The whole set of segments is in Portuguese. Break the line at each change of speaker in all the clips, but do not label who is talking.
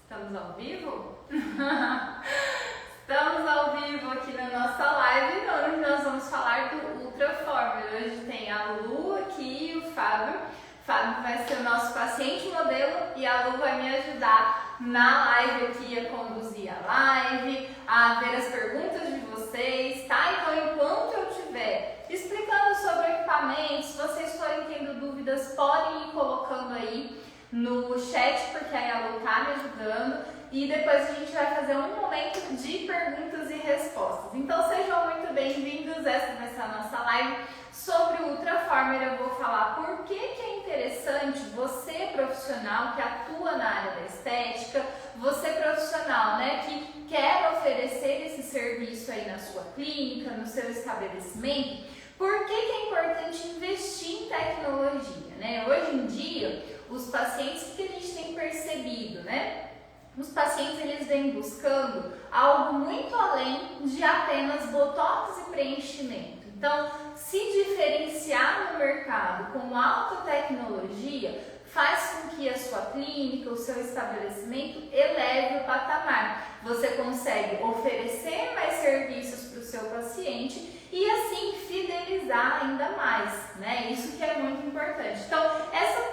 Estamos ao vivo? Estamos ao vivo aqui na nossa live, onde nós vamos falar do Ultraformer. Hoje tem a Lu aqui e o Fábio. O Fábio vai ser o nosso paciente modelo e a Lu vai me ajudar na live aqui a conduzir a live, a ver as perguntas de vocês, tá? Então, enquanto eu estiver explicando sobre o equipamento, se vocês forem tendo dúvidas, podem ir colocando aí no chat, porque aí a Lu tá me ajudando. E depois a gente vai fazer um momento de perguntas e respostas. Então sejam muito bem-vindos, essa vai ser a nossa live sobre o Ultraformer. Eu vou falar por que é interessante você profissional que atua na área da estética, você profissional, né, que quer oferecer esse serviço aí na sua clínica, no seu estabelecimento, por que é importante investir em tecnologia, né? Hoje em dia, os pacientes que a gente tem percebido, né? Os pacientes eles vêm buscando algo muito além de apenas botox e preenchimento. Então, se diferenciar no mercado com alta tecnologia faz com que a sua clínica, o seu estabelecimento eleve o patamar. Você consegue oferecer mais serviços para o seu paciente e assim fidelizar ainda mais, né? Isso que é muito importante. Então,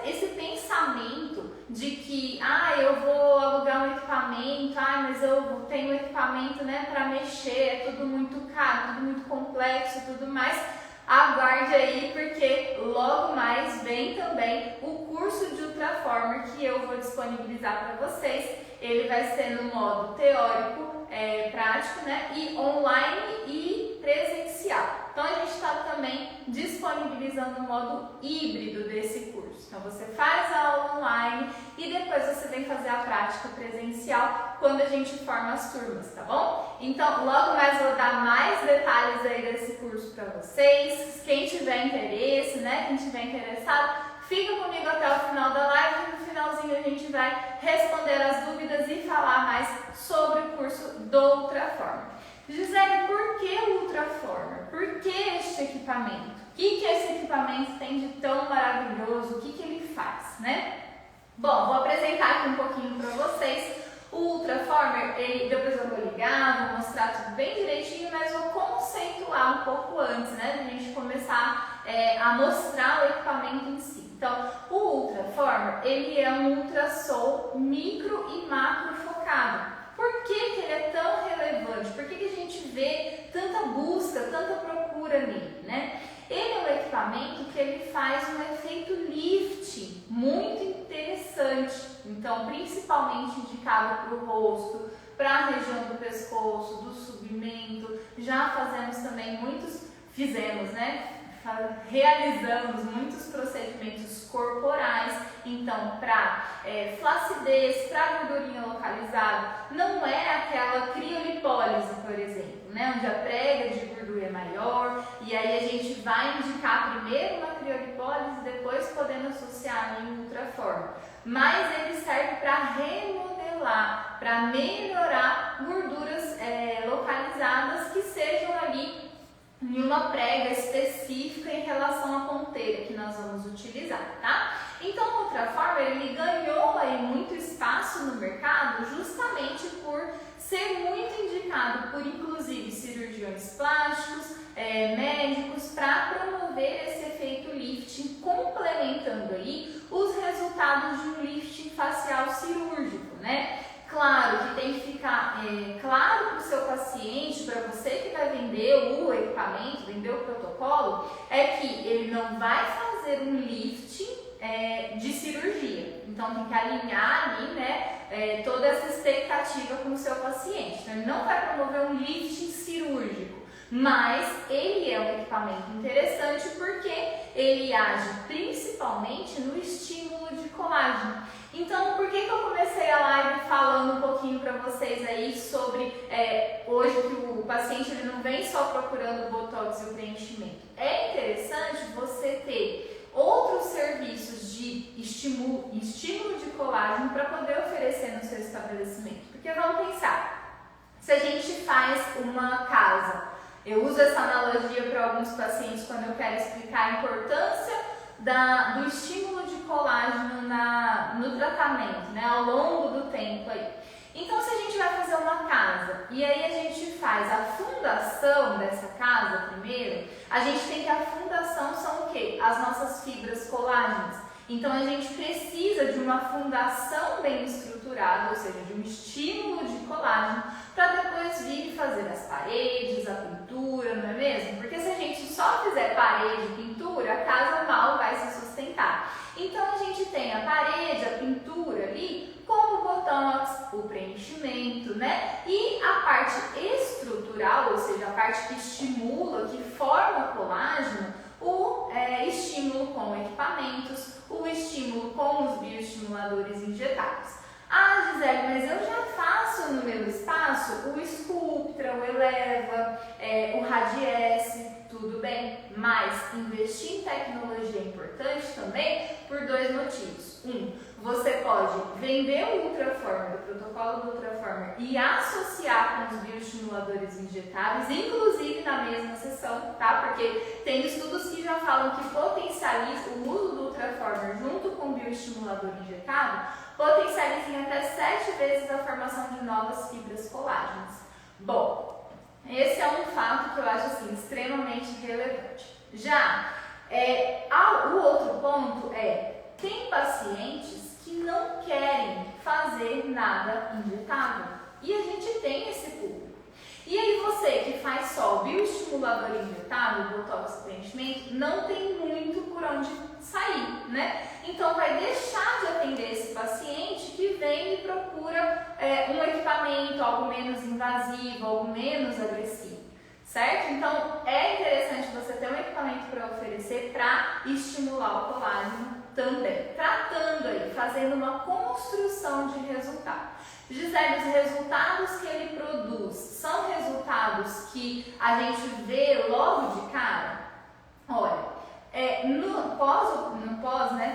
esse pensamento de que, eu vou alugar um equipamento, mas eu tenho um equipamento, né, para mexer, é tudo muito caro, tudo muito complexo e tudo mais, aguarde aí, porque logo mais vem também o curso de Ultraformer que eu vou disponibilizar para vocês. Ele vai ser no modo teórico, prático, né, e online e presencial. Então a gente está também disponibilizando o modo híbrido desse curso. Então você faz a aula online e depois você vem fazer a prática presencial quando a gente forma as turmas, tá bom? Então logo mais vou dar mais detalhes aí desse curso para vocês. Quem tiver interesse, né, quem tiver interessado, fica comigo até o final da live e no finalzinho a gente vai responder as dúvidas e falar mais sobre o curso do Ultraformer. Gisele, por que o Ultraformer? Por que este equipamento? O que esse equipamento tem de tão maravilhoso? O que ele faz, né? Bom, vou apresentar aqui um pouquinho para vocês. O Ultraformer, depois eu vou ligar, vou mostrar tudo bem direitinho, mas vou conceituar um pouco antes, né, da gente começar a mostrar o equipamento em si. Então, o Ultraformer, ele é um ultrassom micro e macro focado. Por que ele é tão relevante? Por que a gente vê tanta busca, tanta procura nele, né? Ele é um equipamento que ele faz um efeito lift muito interessante. Então, principalmente indicado para o rosto, para a região do pescoço, do submento. Já realizamos muitos procedimentos corporais. Então, para flacidez, para gordurinha localizada, não é aquela criolipólise, por exemplo, né, onde a prega de gordura é maior e aí a gente vai indicar primeiro uma criolipólise e depois podendo associar em Ultraformer. Mas ele serve para remodelar, para melhorar gorduras localizadas que sejam ali em uma prega específica em relação à ponteira que nós vamos utilizar, tá? Então o Ultraformer ele ganhou aí muito espaço no mercado justamente por ser muito indicado por inclusive cirurgiões plásticos, médicos, para promover esse efeito lifting, complementando aí os resultados de um lifting facial cirúrgico, né? Claro que tem que ficar claro para o seu paciente, para você que vai vender o equipamento, vender o protocolo, é que ele não vai fazer um lifting de cirurgia. Então tem que alinhar ali, né, toda essa expectativa com o seu paciente. Então ele não vai promover um lifting cirúrgico, mas ele é um equipamento interessante porque ele age principalmente no estímulo de colágeno. Então, por que eu comecei a live falando um pouquinho para vocês aí sobre hoje que o paciente ele não vem só procurando o botox e o preenchimento? É interessante você ter outros serviços de estímulo de colágeno para poder oferecer no seu estabelecimento. Porque vamos pensar, se a gente faz uma casa, eu uso essa analogia para alguns pacientes quando eu quero explicar a importância do estímulo de colágeno no tratamento, né, ao longo do tempo aí. Então, se a gente vai fazer uma casa e aí a gente faz a fundação dessa casa primeiro, a gente tem que a fundação são o quê? As nossas fibras colágenas. Então, a gente precisa de uma fundação bem estruturada, ou seja, de um estímulo de colágeno, para depois vir e fazer as paredes, a pintura, não é mesmo? Porque se a gente só fizer parede e pintura, a casa mal vai se sustentar. Então, a gente tem a parede, a pintura ali, como o botox, o preenchimento, né? E a parte estrutural, ou seja, a parte que estimula, que forma colágeno, o estímulo com equipamentos, o estímulo com os bioestimuladores injetáveis. Ah, Gisele, mas eu já faço no meu espaço o Sculptra, o Eleva, o Radiesse, tudo bem, mas investir em tecnologia é importante também por dois motivos. Você pode vender o Ultraformer, o protocolo do Ultraformer, e associar com os bioestimuladores injetáveis, inclusive na mesma sessão, tá? Porque tem estudos que já falam que potencializa o uso do Ultraformer junto com o bioestimulador injetável, potencializa em até 7 vezes a formação de novas fibras colágenas. Bom, esse é um fato que eu acho assim, extremamente relevante. Já o outro ponto tem pacientes que não querem fazer nada injetável e a gente tem esse público. E aí você que faz só o bioestimulador injetável, botox, preenchimento, não tem muito por onde sair, né? Então vai deixar de atender esse paciente que vem e procura um equipamento, algo menos invasivo, algo menos agressivo, certo? Então é interessante você ter um equipamento para oferecer para estimular o colágeno também, tratando aí, fazendo uma construção de resultado. Gisele, os resultados que ele produz são resultados que a gente vê logo de cara? Olha, no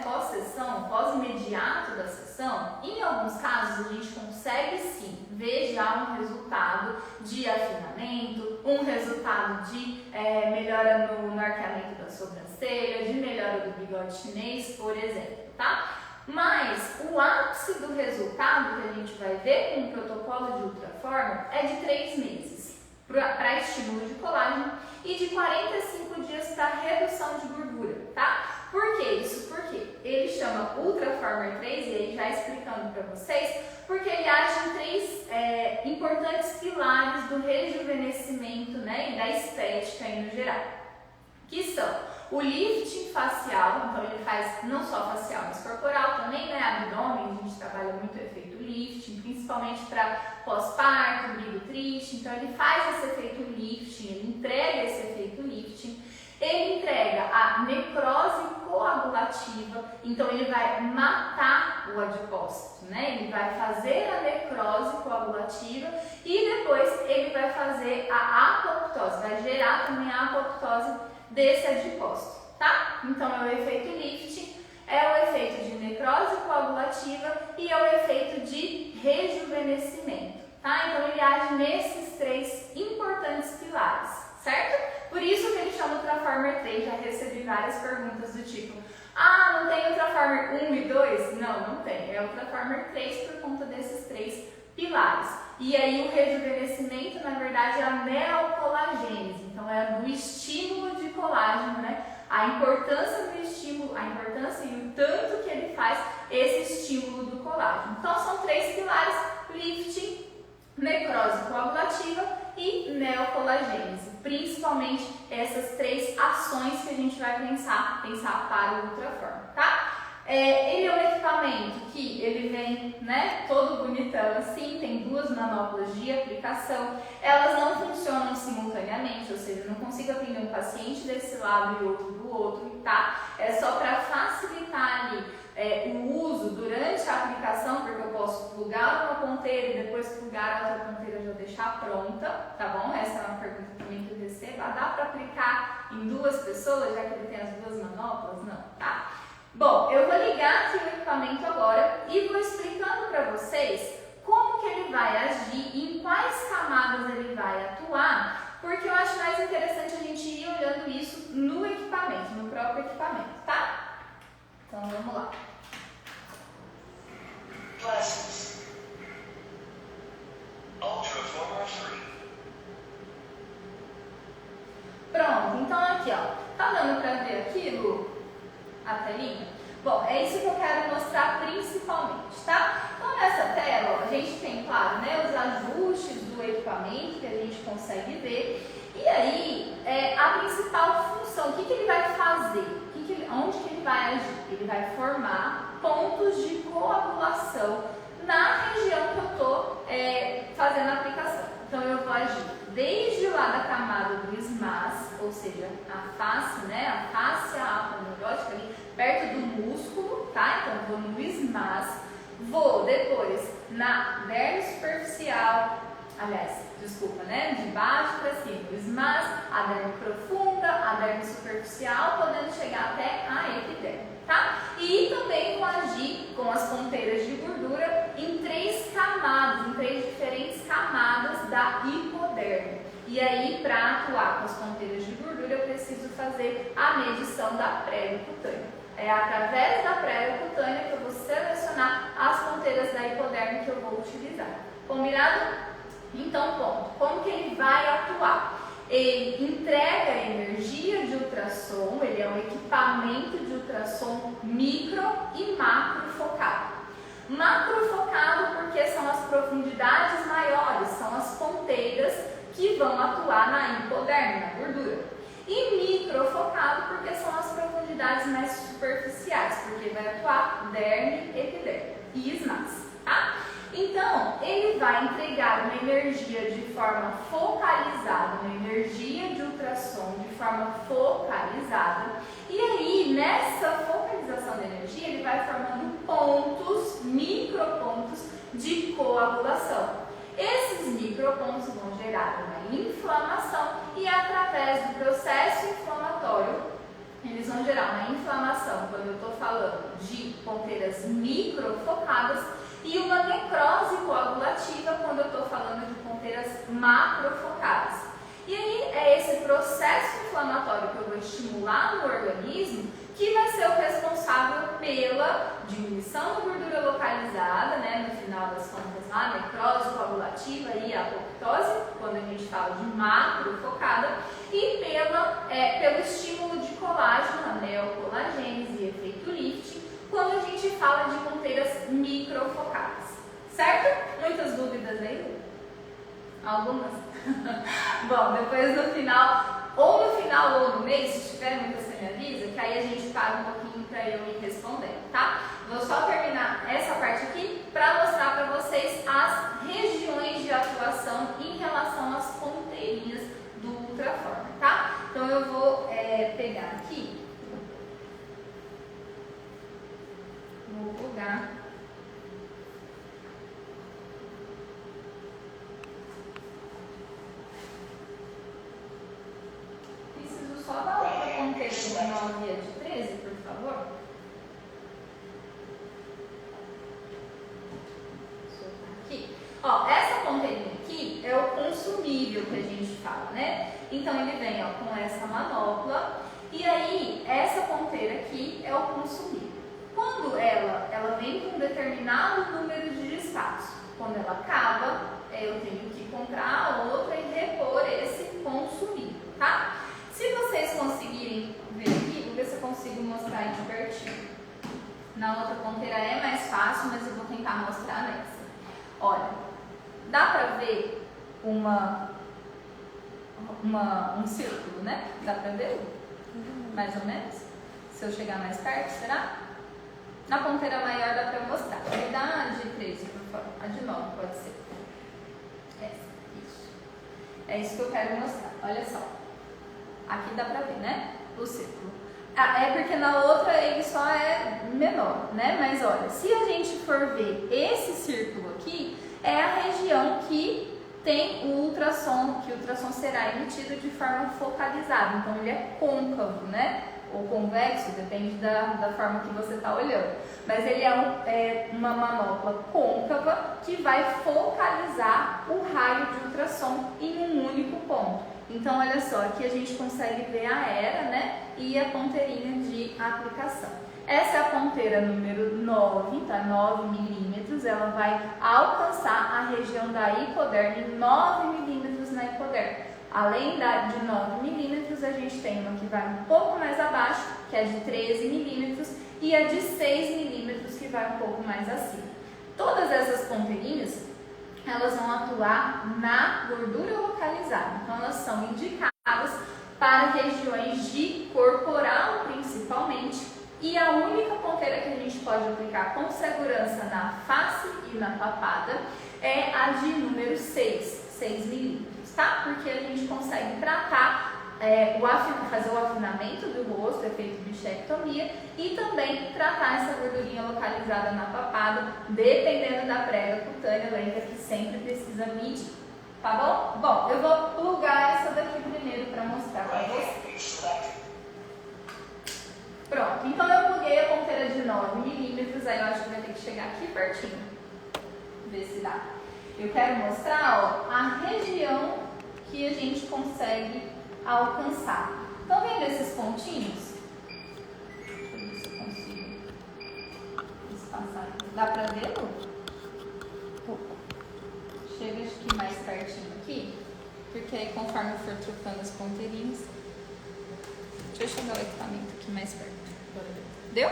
pós-sessão, pós-imediato da sessão, em alguns casos a gente consegue sim ver já um resultado de afinamento, um resultado de melhora no arqueamento da sobrancelha, de melhora do bigode chinês, por exemplo, tá? Mas o ápice do resultado que a gente vai ver com o protocolo de Ultraformer é de 3 meses para estímulo de colágeno e de 45 dias para redução de gordura, tá? Por que isso? Porque ele chama Ultraformer 3, e aí já explicando para vocês, porque ele age em 3 importantes pilares do rejuvenescimento, né, e da estética aí no geral, que são o lifting facial, então ele faz não só facial, mas corporal também, né? Abdômen, a gente trabalha muito o efeito lifting, principalmente para pós-parto, brigo triste, então ele faz esse efeito lifting, ele entrega esse efeito lifting, ele entrega a necrose coagulativa, então ele vai matar o adipócito, né? Ele vai fazer a necrose coagulativa e depois ele vai fazer a apoptose, vai gerar também a apoptose desse adipócito, tá? Então é o efeito lifting, é o efeito de necrose coagulativa e é o efeito de rejuvenescimento, tá? Então ele age nesses 3 importantes pilares, certo? Por isso que ele chama Ultraformer 3, já recebi várias perguntas do tipo, ah, não tem Ultraformer 1 e 2? Não, não tem, é Ultraformer 3 por conta desses 3 pilares. E aí o rejuvenescimento, na verdade, é a neocolagênese, então é do estímulo de colágeno, né? A importância do estímulo, a importância e o tanto que ele faz esse estímulo do colágeno. Então são 3 pilares, lifting, necrose coagulativa e neocolagênese. Principalmente essas 3 ações que a gente vai pensar para o Ultraformer, tá? Ele é um equipamento que ele vem, né, todo bonitão assim, tem 2 manoplas de aplicação, elas não funcionam simultaneamente, ou seja, eu não consigo atender um paciente desse lado e outro do outro, tá? É só para facilitar ali o uso durante a aplicação, porque eu posso plugar uma ponteira e depois plugar a outra ponteira e já deixar pronta, tá bom? Essa é uma pergunta também que eu recebo. Dá para aplicar em 2 pessoas, já que ele tem as 2 manoplas? Não, tá? Bom, eu vou ligar aqui o equipamento agora e vou explicando para vocês como que ele vai agir e em quais camadas ele vai atuar, porque eu acho mais interessante a gente ir olhando isso no equipamento, no próprio equipamento, tá? Então vamos lá. dando para ver aqui, Lu? A telinha? Bom, é isso que eu quero mostrar principalmente, tá? Então, nessa tela, ó, a gente tem, claro, né, os ajustes do equipamento que a gente consegue ver. E aí, a principal função, o que ele vai fazer? Onde que ele vai agir? Ele vai formar pontos de coagulação na região que eu estou fazendo a aplicação. Então, eu vou agir desde lá da camada do SMAS, ou seja, a face, né, a face aponeurótica ali, perto do músculo, tá? Então, eu vou no SMAS, vou depois na derme superficial, de baixo para cima, o SMAS, a derme profunda, a derme superficial, podendo chegar até a epiderme, tá? E também vou agir com as ponteiras de gordura em três diferentes camadas da hipoderme. E aí, para atuar com as ponteiras de gordura, eu preciso fazer a medição da pele cutânea. É através da pele cutânea que eu vou selecionar as ponteiras da hipoderme que eu vou utilizar. Combinado? Então, ponto. Como que ele vai atuar? Ele entrega energia de ultrassom, ele é um equipamento de ultrassom micro e macro focado. Macro focado porque são as profundidades maiores, são as ponteiras que vão atuar na hipoderme, na gordura. E micro focado porque são as profundidades mais superficiais, porque vai atuar derme, epiderme e SMAS, tá? Então, ele vai entregar uma energia de forma focalizada, uma energia de ultrassom de forma focalizada. E aí, nessa focalização da energia, ele vai formando pontos, micropontos de coagulação. Esses micropontos vão gerar uma inflamação e, através do processo inflamatório, eles vão gerar uma inflamação, quando eu estou falando de ponteiras microfocadas, e uma necrose coagulativa quando eu estou falando de ponteiras macrofocadas. E aí é esse processo inflamatório que eu vou estimular no organismo que vai ser o responsável pela diminuição da gordura localizada, né, no final das contas lá, necrose coagulativa e apoptose, quando a gente fala de macrofocada, e pelo estímulo de colágeno, a neocolagênese e efeito lifting, quando a gente fala de ponteiras microfocadas, certo? Muitas dúvidas aí? Algumas? Bom, depois no final ou no mês, se tiver muita, você me avisa, que aí a gente para um pouquinho para eu ir respondendo, tá? Vou só terminar essa parte aqui para mostrar para vocês as regiões de atuação em relação às ponteirinhas do Ultraformer, tá? Então eu vou pegar aqui. Vou plugar. Preciso só da outra ponteira de 9 e a de 13, por favor. Aqui. Ó, essa ponteirinha aqui é o consumível que a gente fala, né? Então ele vem, ó, com essa manopla e aí essa ponteira aqui é o consumível. Quando ela vem com um determinado número de espaço, quando ela acaba, eu tenho que comprar a outra e repor esse consumível, tá? Se vocês conseguirem ver aqui, vou ver se eu consigo mostrar aí de pertinho. Na outra ponteira é mais fácil, mas eu vou tentar mostrar nessa. Olha, dá pra ver um círculo, né? Dá pra ver? Mais ou menos? Se eu chegar mais perto, será? Na ponteira maior dá pra mostrar. Me dá a de 13, por favor. A de 9 pode ser. Essa, isso. É isso que eu quero mostrar. Olha só. Aqui dá pra ver, né? O círculo. É porque na outra ele só é menor, né? Mas olha, se a gente for ver esse círculo aqui, é a região que tem o ultrassom, que o ultrassom será emitido de forma focalizada. Então ele é côncavo, né? Ou convexo, depende da forma que você está olhando. Mas ele é uma manopla côncava que vai focalizar o raio de ultrassom em um único ponto. Então, olha só, aqui a gente consegue ver a era, né? E a ponteirinha de aplicação. Essa é a ponteira número 9, tá? 9 milímetros. Ela vai alcançar a região da hipoderme, 9 milímetros na hipoderme. Além de 9 milímetros, a gente tem uma que vai um pouco mais abaixo, que é de 13 milímetros, e a de 6 milímetros, que vai um pouco mais acima. Todas essas ponteirinhas, elas vão atuar na gordura localizada, então elas são indicadas para regiões de corporal, principalmente, e a única ponteira que a gente pode aplicar com segurança na face e na papada é a de número 6 milímetros, tá? Porque a gente consegue tratar, fazer o afinamento do rosto, efeito bichectomia, e também tratar essa gordurinha localizada na papada, dependendo da prega cutânea, lembra que sempre precisa medir, tá bom? Bom, eu vou plugar essa daqui primeiro para mostrar para vocês. Pronto, então eu pluguei a ponteira de 9 milímetros, aí eu acho que vai ter que chegar aqui pertinho, ver se dá. Eu quero mostrar, ó, a região que a gente consegue alcançar. Estão vendo esses pontinhos? Deixa eu ver se eu consigo espaçar aqui. Dá pra ver, Lu? Chega aqui mais pertinho aqui, porque aí conforme eu for trocando as ponteirinhas. Deixa eu chegar o equipamento aqui mais perto. Deu?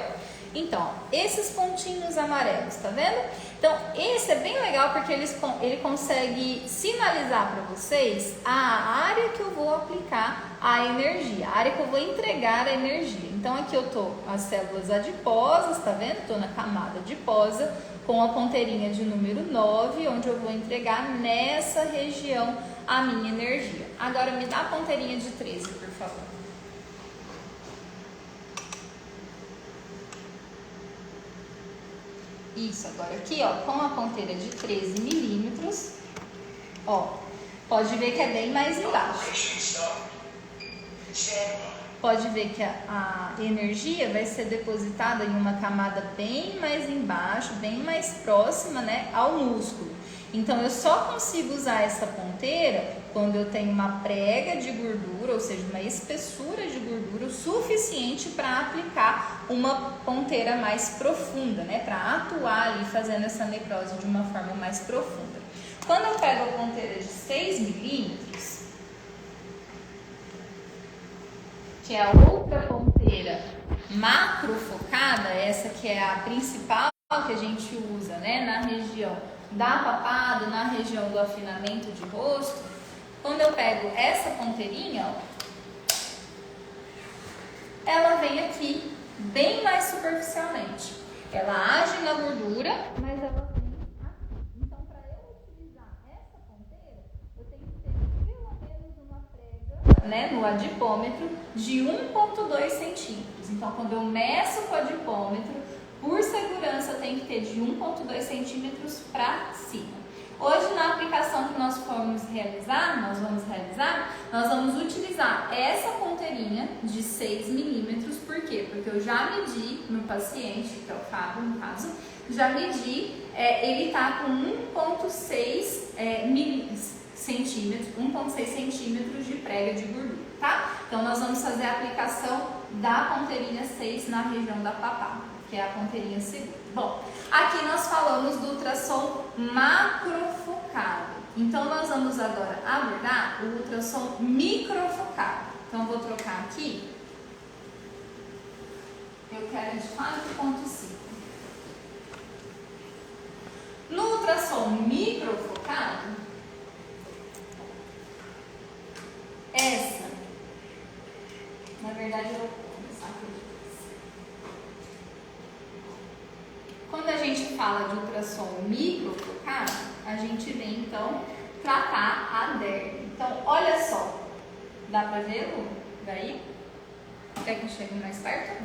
Então, esses pontinhos amarelos, tá vendo? Então, esse é bem legal porque ele consegue sinalizar para vocês a área que eu vou aplicar a energia, a área que eu vou entregar a energia. Então, aqui eu tô as células adiposas, tá vendo? Tô na camada adiposa com a ponteirinha de número 9, onde eu vou entregar nessa região a minha energia. Agora, me dá a ponteirinha de 13, por favor. Isso, agora aqui, ó, com a ponteira de 13 milímetros, ó, pode ver que é bem mais embaixo. Pode ver que a energia vai ser depositada em uma camada bem mais embaixo, bem mais próxima, né, ao músculo. Então, eu só consigo usar essa ponteira quando eu tenho uma prega de gordura, ou seja, uma espessura de gordura o suficiente para aplicar uma ponteira mais profunda, né? Para atuar ali fazendo essa necrose de uma forma mais profunda. Quando eu pego a ponteira de 6 milímetros, que é a outra ponteira macrofocada, essa que é a principal que a gente usa, né? Na região da papada, na região do afinamento de rosto, quando eu pego essa ponteirinha, ó, ela vem aqui bem mais superficialmente. Ela age na gordura, mas ela vem aqui. Então, para eu utilizar essa ponteira, eu tenho que ter pelo menos uma prega, né, no adipômetro de 1,2 centímetros. Então, quando eu meço com o adipômetro, por segurança, tem que ter de 1,2 centímetros para cima. Hoje, na aplicação que nós vamos realizar, nós vamos utilizar essa ponteirinha de 6 milímetros. Por quê? Porque eu já medi no paciente, que é o Fábio, no caso, já medi, ele está com 1,6 centímetros, 1,6 centímetros de prega de gordura, tá? Então, nós vamos fazer a aplicação da ponteirinha 6 na região da papada, que é a ponteirinha segunda. Bom, aqui nós falamos do ultrassom macrofocado. Então, nós vamos agora abordar o ultrassom microfocado. Então, eu vou trocar aqui. Eu quero de 4,5. No ultrassom microfocado, essa, na verdade, eu vou começar aqui. Quando a gente fala de ultrassom microfocado, a gente vem então tratar a derme. Então, olha só, dá pra ver, Lu? Daí? Quer que eu chegue mais perto?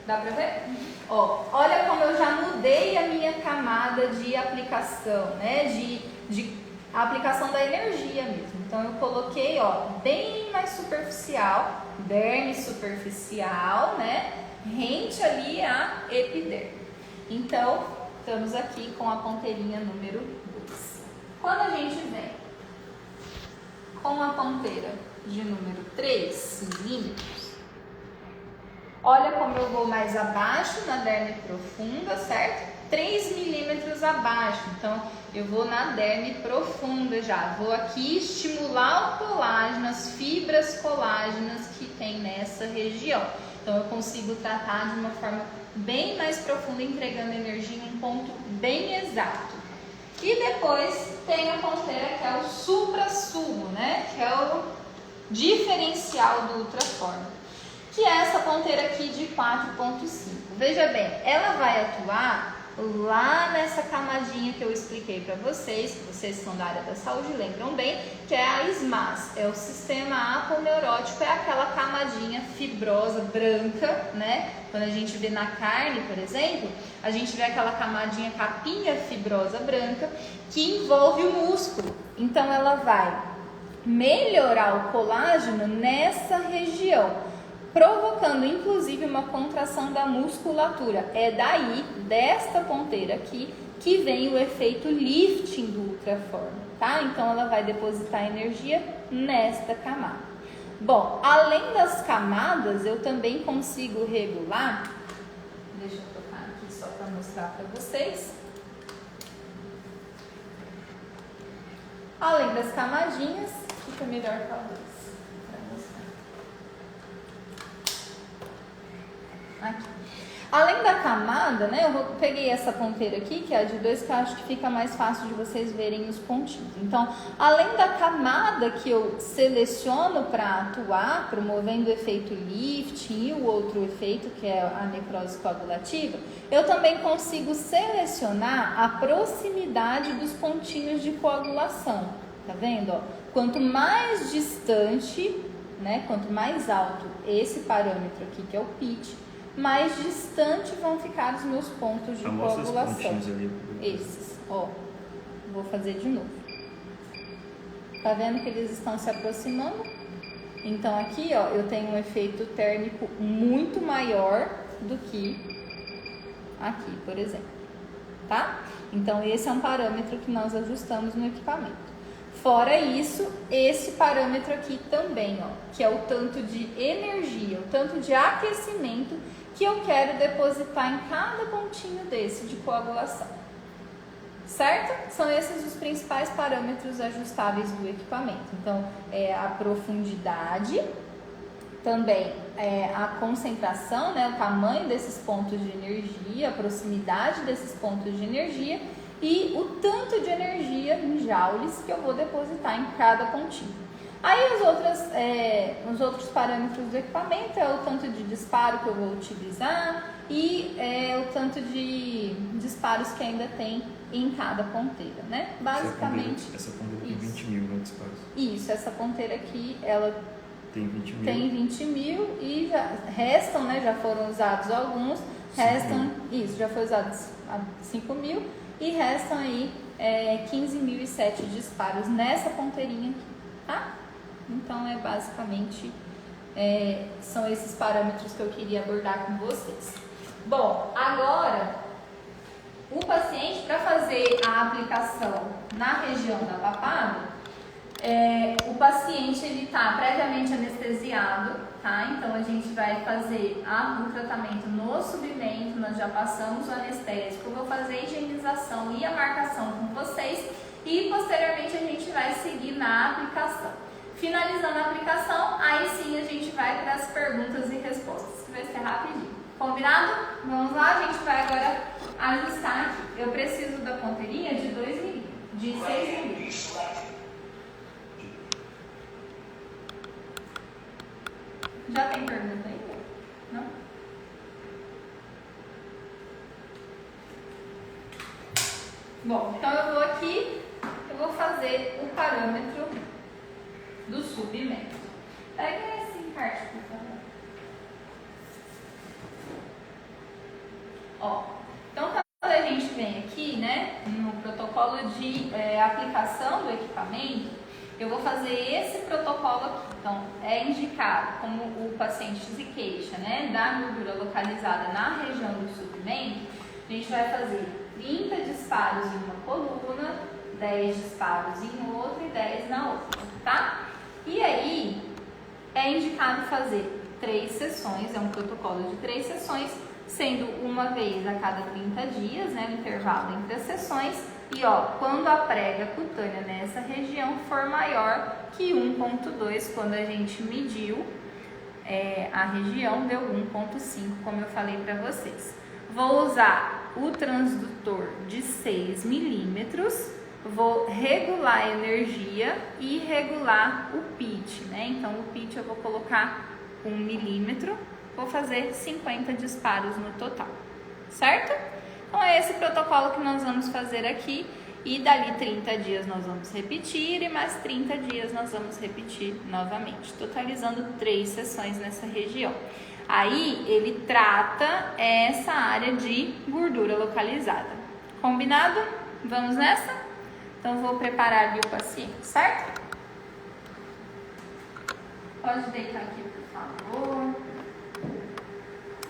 Dá pra ver? Ó, olha como eu já mudei a minha camada de aplicação, né? De aplicação da energia mesmo. Então, eu coloquei, ó, bem mais superficial, derme superficial, né? Rente ali a epiderme. Então, estamos aqui com a ponteirinha número 2. Quando a gente vem com a ponteira de número 3 milímetros, olha como eu vou mais abaixo na derme profunda, certo? 3 milímetros abaixo. Então, eu vou na derme profunda já. Vou aqui estimular o colágeno, as fibras colágenas que tem nessa região. Então, eu consigo tratar de uma forma bem mais profunda, entregando energia em um ponto bem exato. E depois tem a ponteira que é o supra-sumo, né? Que é o diferencial do Ultraform, que é essa ponteira aqui de 4.5. Veja bem, ela vai atuar lá nessa camadinha que eu expliquei para vocês, que vocês são da área da saúde, lembram bem, que é a SMAS, é o sistema aponeurótico, é aquela camadinha fibrosa, branca, né? Quando a gente vê na carne, por exemplo, a gente vê aquela camadinha, capinha fibrosa branca, que envolve o músculo. Então ela vai melhorar o colágeno nessa região, provocando inclusive uma contração da musculatura. É daí, desta ponteira aqui, que vem o efeito lifting do Ultraform, tá? Então ela vai depositar energia nesta camada. Bom, além das camadas, eu também consigo regular, deixa eu tocar aqui só para mostrar para vocês. Além das camadinhas, fica melhor com a luz. Aqui. Além da camada, né, eu peguei essa ponteira aqui, que é a de 2, que eu acho que fica mais fácil de vocês verem os pontinhos. Então, além da camada que eu seleciono para atuar, promovendo o efeito lifting e o outro efeito, que é a necrose coagulativa, eu também consigo selecionar a proximidade dos pontinhos de coagulação. Tá vendo? Ó? Quanto mais distante, né, quanto mais alto esse parâmetro aqui, que é o pitch, mais distante vão ficar os meus pontos de coagulação. Ali. Esses, ó, vou fazer de novo. Tá vendo que eles estão se aproximando? Então aqui, ó, eu tenho um efeito térmico muito maior do que aqui, por exemplo, tá? Então esse é um parâmetro que nós ajustamos no equipamento. Fora isso, esse parâmetro aqui também, ó, que é o tanto de energia, o tanto de aquecimento que eu quero depositar em cada pontinho desse de coagulação. Certo? São esses os principais parâmetros ajustáveis do equipamento. Então, a profundidade, também a concentração, né, o tamanho desses pontos de energia, a proximidade desses pontos de energia e o tanto de energia em joules que eu vou depositar em cada pontinho. Aí os outros parâmetros do equipamento é o tanto de disparo que eu vou utilizar e o tanto de disparos que ainda tem em cada ponteira, né? Basicamente.
Essa ponteira tem 20 mil, né, disparos?
Isso, essa ponteira aqui, ela
tem 20 mil.
Tem 20 mil e restam, né? Já foram usados alguns, restam, isso, já foi usado 5 mil e restam aí 15.007 disparos nessa ponteirinha aqui, tá? Então, basicamente, são esses parâmetros que eu queria abordar com vocês. Bom, agora, o paciente, para fazer a aplicação na região da papada, o paciente ele está previamente anestesiado, tá? Então, a gente vai fazer o tratamento no submento, nós já passamos o anestésico, eu vou fazer a higienização e a marcação com vocês e, posteriormente, a gente vai seguir na aplicação. Finalizando a aplicação, aí sim a gente vai para as perguntas e respostas, que vai ser rapidinho. Combinado? Vamos lá, a gente vai agora ajustar aqui. Eu preciso da ponteirinha de 2 milímetros, de 6 milímetros. Já tem pergunta aí? Não? Bom, então eu vou aqui, eu vou fazer o parâmetro do submétodo. Pega esse encarte, por favor. Ó, então quando a gente vem aqui, né, no protocolo de aplicação do equipamento, eu vou fazer esse protocolo aqui. Então, é indicado como o paciente se queixa, né, da gordura localizada na região do submento, a gente vai fazer 30 disparos em uma coluna, 10 disparos em outra e 10 na outra, tá? E aí, é indicado fazer 3 sessões, é um protocolo de 3 sessões, sendo uma vez a cada 30 dias, né, o intervalo entre as sessões. E ó, quando a prega cutânea nessa região for maior que 1,2, quando a gente mediu a região, deu 1,5, como eu falei para vocês. Vou usar o transdutor de 6 milímetros, vou regular a energia e regular o pitch, né? Então, o pitch eu vou colocar 1 milímetro, vou fazer 50 disparos no total, certo? Então, é esse protocolo que nós vamos fazer aqui. E dali 30 dias nós vamos repetir e mais 30 dias nós vamos repetir novamente, totalizando 3 sessões nessa região. Aí ele trata essa área de gordura localizada. Combinado? Vamos nessa? Então vou preparar ali o paciente, certo? Pode deitar aqui, por favor.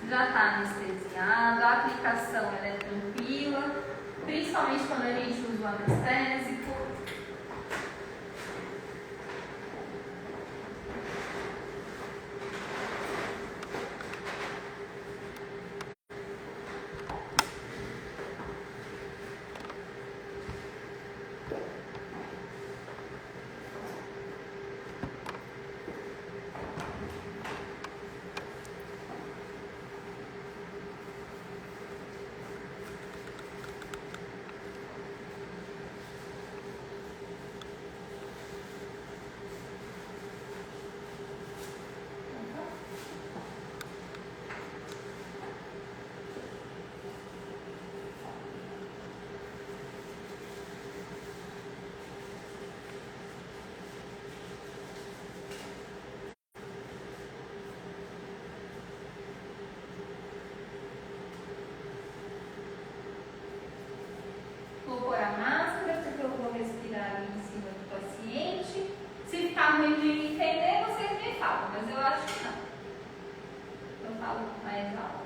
Já está anestesiado, a aplicação ela é tranquila. Principalmente quando a gente usa o anestésico. Vou pôr a máscara, porque eu vou respirar ali em cima do paciente. Se ficar ruim de entender, vocês me falam, mas eu acho que não. Eu falo mais alto.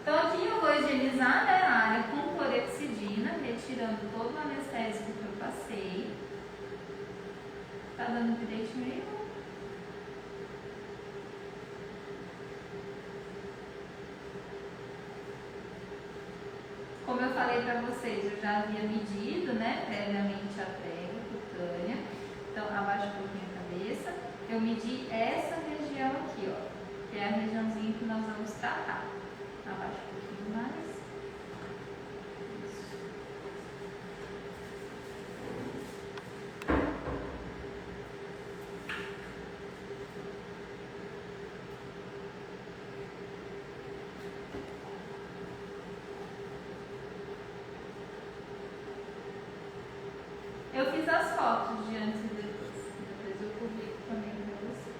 Então aqui eu vou higienizar, né, a área com clorexidina, retirando todo o anestésico que eu passei. Tá dando direitinho aí? Como eu falei pra vocês, eu já havia medido, né, previamente a prega cutânea. Então, abaixa um pouquinho a cabeça. Eu medi essa região aqui, ó, que é a regiãozinha que nós vamos tratar. Abaixa um pouquinho mais. Eu fiz as fotos de antes e depois. Depois eu publico também para vocês.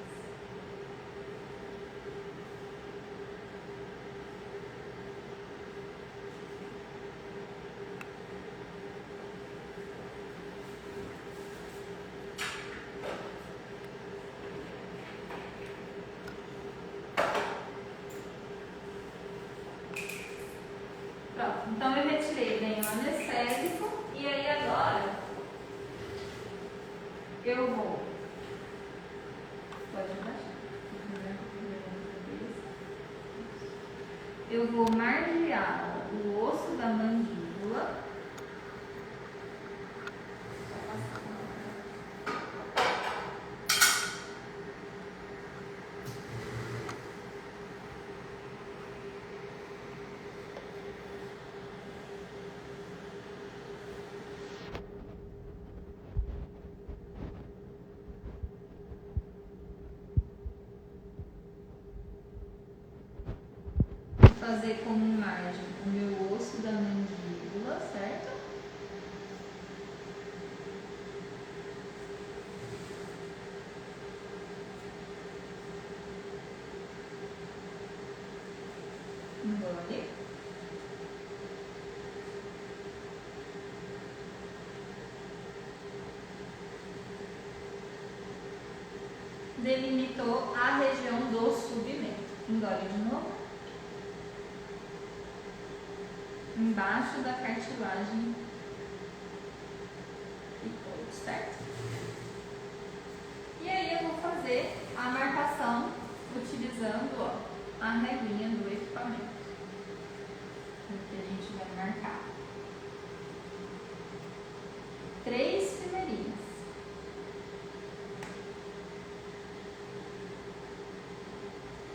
Pronto, então eu retirei bem o anestésico e aí agora eu vou. Pode baixar. Eu vou margear o osso da mandíbula. Fazer como margem o meu osso da mandíbula, certo? Engole. Delimitou a região do submento. Engole de novo. Embaixo da cartilagem certo? E aí eu vou fazer a marcação utilizando, ó, a reguinha do equipamento. Que a gente vai marcar 3 fileirinhas.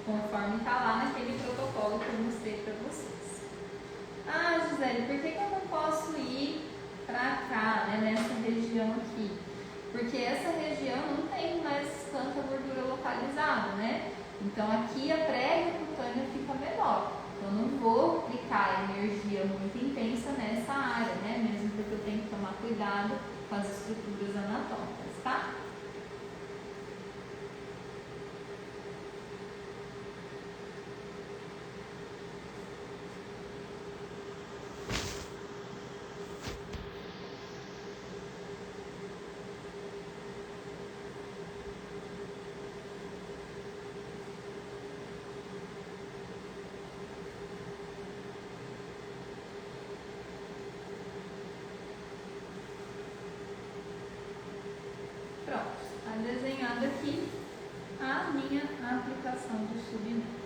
Conforme está lá naquele protocolo que eu mostrei para vocês. Ah, Gisele, por que eu não posso ir para cá, né, nessa região aqui? Porque essa região não tem mais tanta gordura localizada, né? Então aqui a prega cutânea fica menor. Eu não vou aplicar energia muito intensa nessa área, né? Mesmo porque eu tenho que tomar cuidado com as estruturas anatômicas, tá? Pronto, está desenhada aqui a minha aplicação do subneto.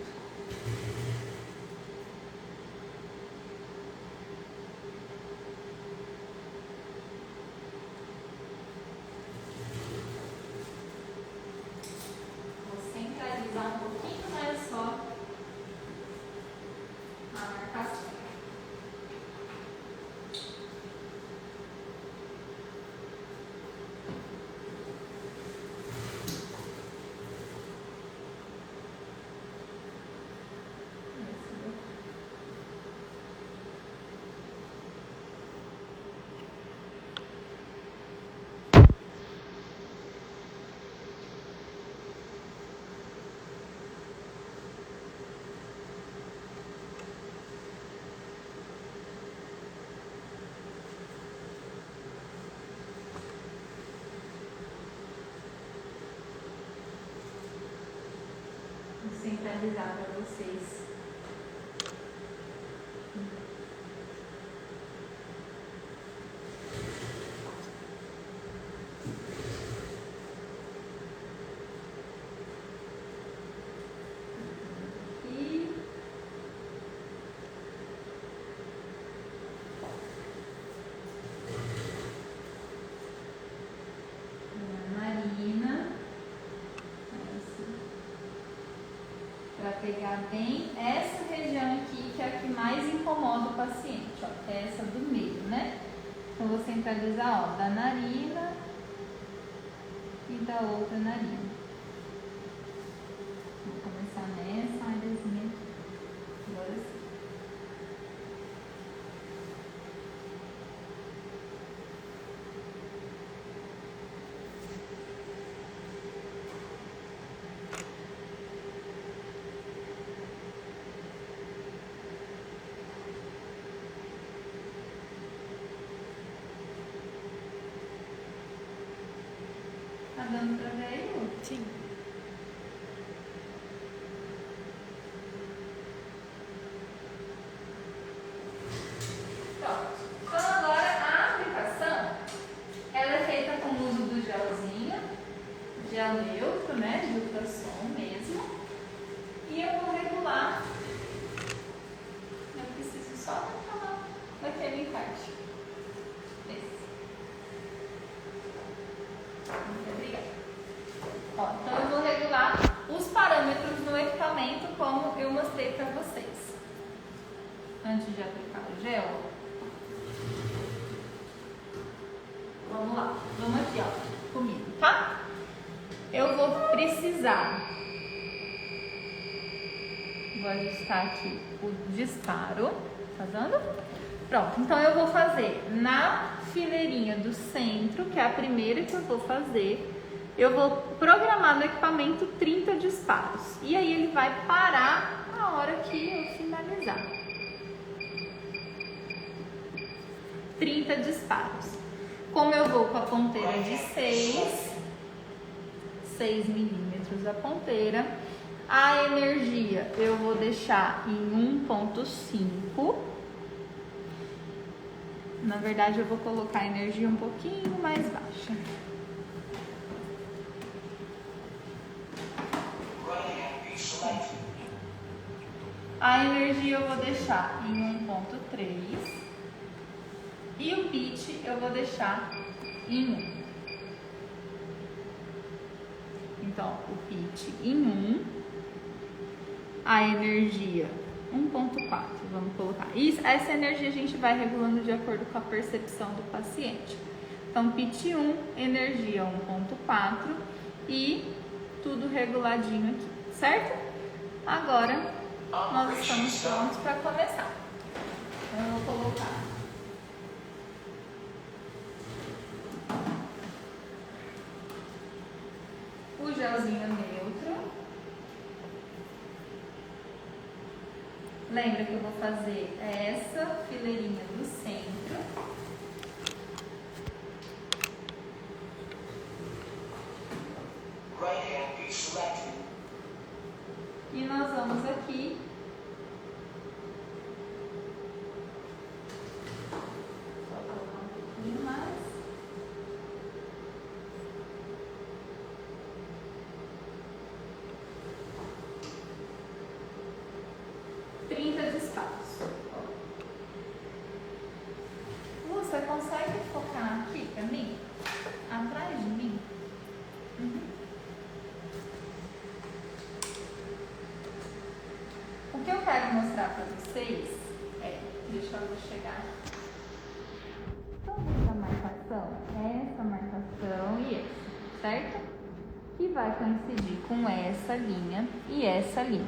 Vou centralizar um pouquinho mais só a marcação. Vou centralizar para vocês. Aqui. Narina. Para pegar bem essa região aqui, que é a que mais incomoda o paciente, ó, que é essa do meio, né? Então, vou centralizar, ó, da narina e da outra narina. Vou começar nessa áreazinha aqui. Agora sim. Tá dando pra ver aí, Lu?
Sim.
Pronto. Então agora a aplicação, ela é feita com o uso do gelzinho, gel neutro, né, de ultrassom mesmo. E eu vou regular. Eu preciso só daquele encarte. Esse. Muito obrigada. Ó, então eu vou regular os parâmetros no equipamento como eu mostrei para vocês. Antes de aplicar o gel, vamos lá, vamos aqui, ó, comigo, tá? Eu vou precisar, vou ajustar aqui o disparo, tá dando? Pronto, então eu vou fazer na fileirinha do centro, que é a primeira que eu vou fazer, eu vou programar no equipamento 30 disparos. E aí ele vai parar na hora que eu finalizar. 30 disparos. Como eu vou com a ponteira de 6 milímetros a ponteira, a energia eu vou deixar em 1.5. Na verdade, eu vou colocar a energia um pouquinho mais baixa. A energia eu vou deixar em 1.3 e o pitch eu vou deixar em 1. Então, o pitch em 1, a energia 1.4, vamos colocar. Essa energia a gente vai regulando de acordo com a percepção do paciente. Então, pitch 1, energia 1.4 e tudo reguladinho aqui, certo? Agora, nós estamos prontos para começar. Então, eu vou colocar o gelzinho neutro. Lembra que eu vou fazer essa fileirinha do centro. E nós vamos aqui só colocar um pouquinho mais. Você consegue focar aqui pra mim? Atrás de mim? Uhum. O que eu quero mostrar pra vocês é... Deixa eu chegar. Então, essa marcação é essa marcação e essa, certo? Que vai coincidir com essa linha e essa linha.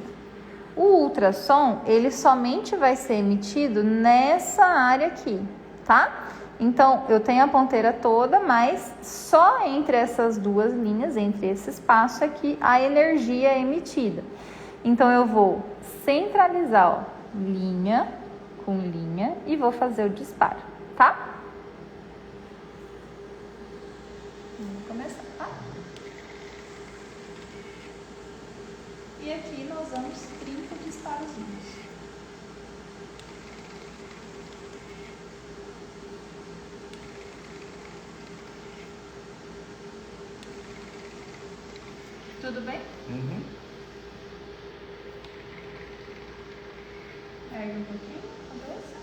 O ultrassom, ele somente vai ser emitido nessa área aqui, tá? Então, eu tenho a ponteira toda, mas só entre essas duas linhas, entre esse espaço aqui, a energia é emitida. Então, eu vou centralizar, ó, linha com linha e vou fazer o disparo, tá? Vamos começar, tá? E aqui nós vamos 30 disparozinhos. Tudo bem?
Uhum.
Ergue um pouquinho a cabeça.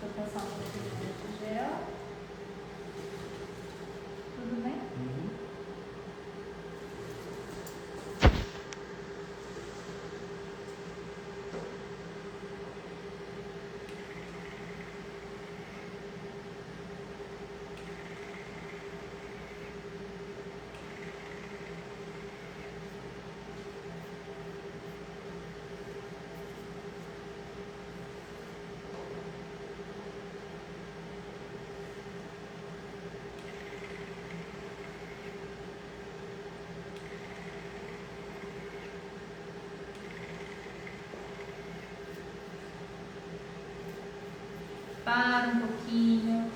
Vou passar um pouquinho de gel. Tudo bem?
Uhum.
Para um pouquinho,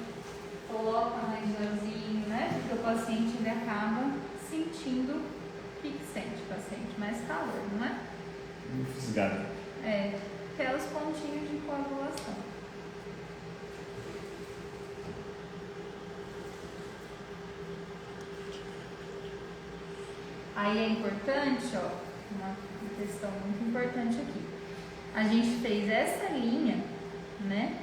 coloca mais gelzinho, né? Porque o paciente ele acaba sentindo, o que sente o paciente? Mais calor, não é?
Fisgado.
É, pelos pontinhos de coagulação. Aí é importante, ó, uma questão muito importante aqui. A gente fez essa linha, né?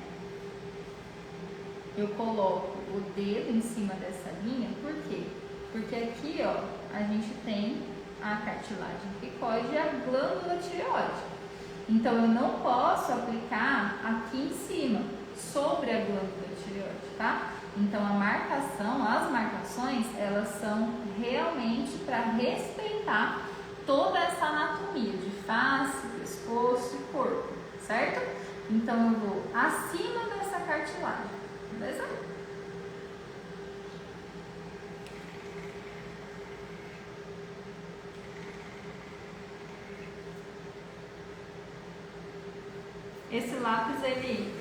Eu coloco o dedo em cima dessa linha, por quê? Porque aqui, ó, a gente tem a cartilagem cricoide e a glândula tireoide. Então, eu não posso aplicar aqui em cima, sobre a glândula tireoide, tá? Então, a marcação, as marcações, elas são realmente para respeitar toda essa anatomia de face, pescoço e corpo, certo? Então, eu vou acima dessa cartilagem, beleza? Esse lápis, ele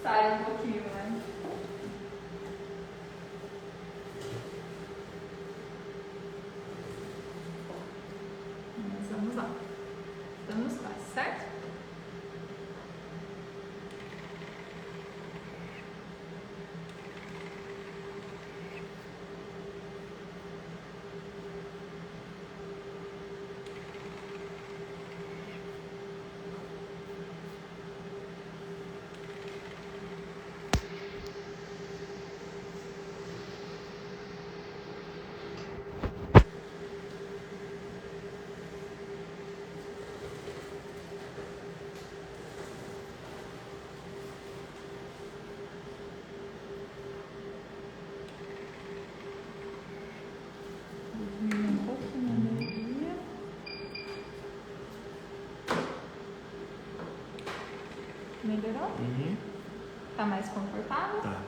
sai um pouquinho, né? Mas vamos lá. Estamos quase, certo? Melhorou?
Uhum.
Tá mais confortável?
Tá.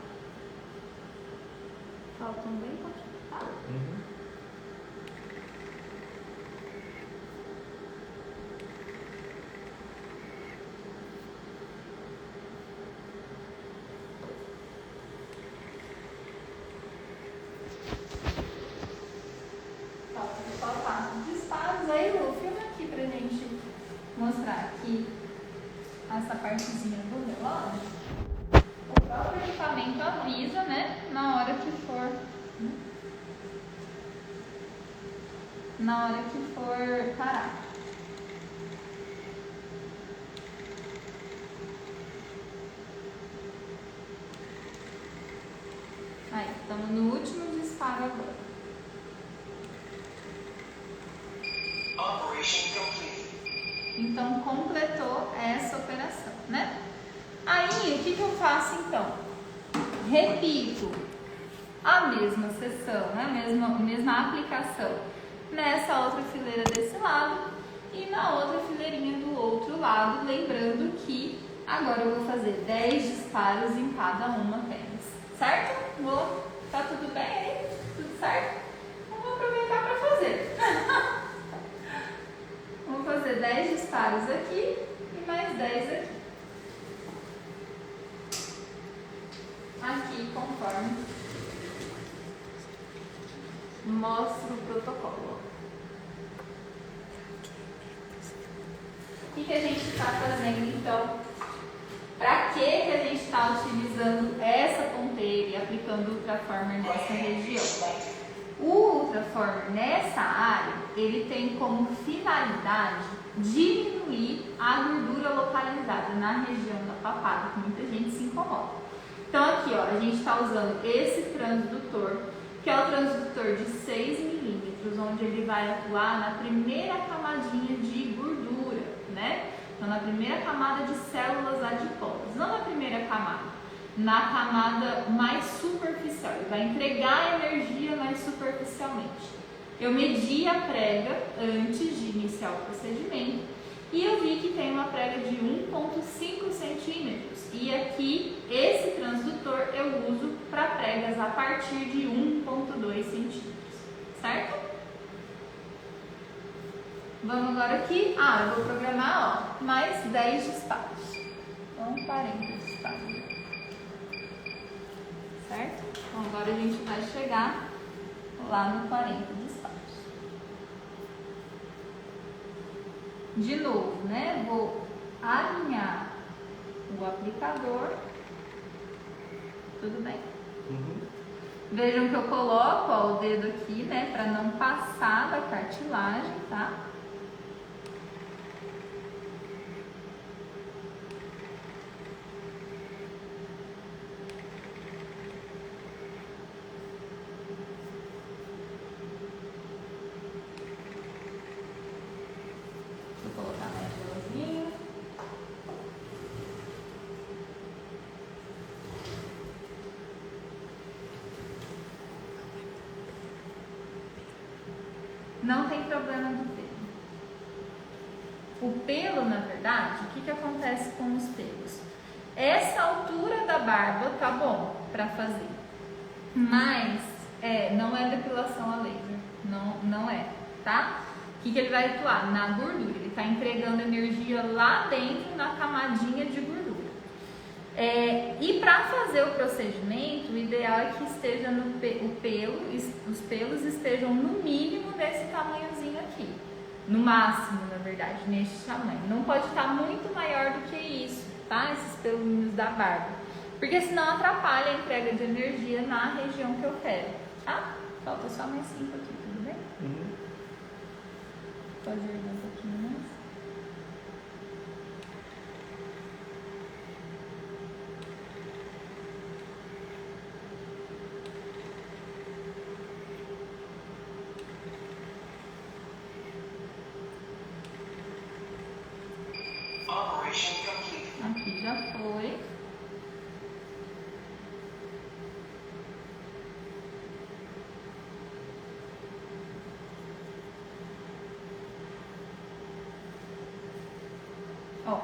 Faltam bem pouquinho, tá?
Uhum.
Faltam disparos. Aí, Lu, filma aqui pra gente mostrar aqui essa partezinha do relógio. O próprio equipamento avisa, né? Na hora que for parar. Aí, estamos no último disparo agora.
Operation complete.
Então, completou essa operação, né? Aí, o que eu faço então? Repito a mesma sessão, né? a mesma aplicação nessa outra fileira desse lado e na outra fileirinha do outro lado, lembrando que agora eu vou fazer 10 disparos em cada uma delas, certo? Tá tudo bem aí? Tudo certo? Então, vou aproveitar para fazer. Vou fazer 10 disparos aqui e mais 10 aqui. Aqui, conforme mostra o protocolo. O que a gente está fazendo então? Para que a gente está utilizando essa ponteira e aplicando o Ultraformer nessa região? O Ultraformer nessa área, ele tem como finalidade diminuir a gordura localizada na região da papada, que muita gente se incomoda. Então aqui, ó, a gente está usando esse transdutor, que é o transdutor de 6 milímetros, onde ele vai atuar na primeira camadinha de gordura, né? Então na primeira camada de células adiposas, não na primeira camada, na camada mais superficial, ele vai entregar energia mais superficialmente. Eu medi a prega antes de iniciar o procedimento e eu vi que tem uma prega de 1,5 centímetros. E aqui, esse transdutor eu uso para pregas a partir de 1,2 centímetros, certo? Vamos agora aqui. Eu vou programar, ó, mais 10 disparos. Então, 40 disparos. Certo? Então, agora a gente vai chegar lá no 40 disparos. De novo, né? Vou alinhar o aplicador. Tudo bem?
Uhum.
Vejam que eu coloco, ó, o dedo aqui, né? Para não passar da cartilagem, tá? Vou colocar mais gelzinho. Não tem problema do pelo. O pelo, na verdade, o que acontece com os pelos? Essa altura da barba tá bom para fazer, mas não é depilação a laser, não é, tá? que ele vai atuar? Na gordura. Ele está entregando energia lá dentro, na camadinha de gordura. E para fazer o procedimento, o ideal é que esteja os pelos estejam no mínimo desse tamanhozinho aqui. No máximo, na verdade, neste tamanho. Não pode estar muito maior do que isso, tá? Esses pelinhos da barba. Porque senão atrapalha a entrega de energia na região que eu quero, tá? Falta só mais 5 aqui, tudo bem? Pode erguer um pouquinho mais. Aqui já foi. Ó, o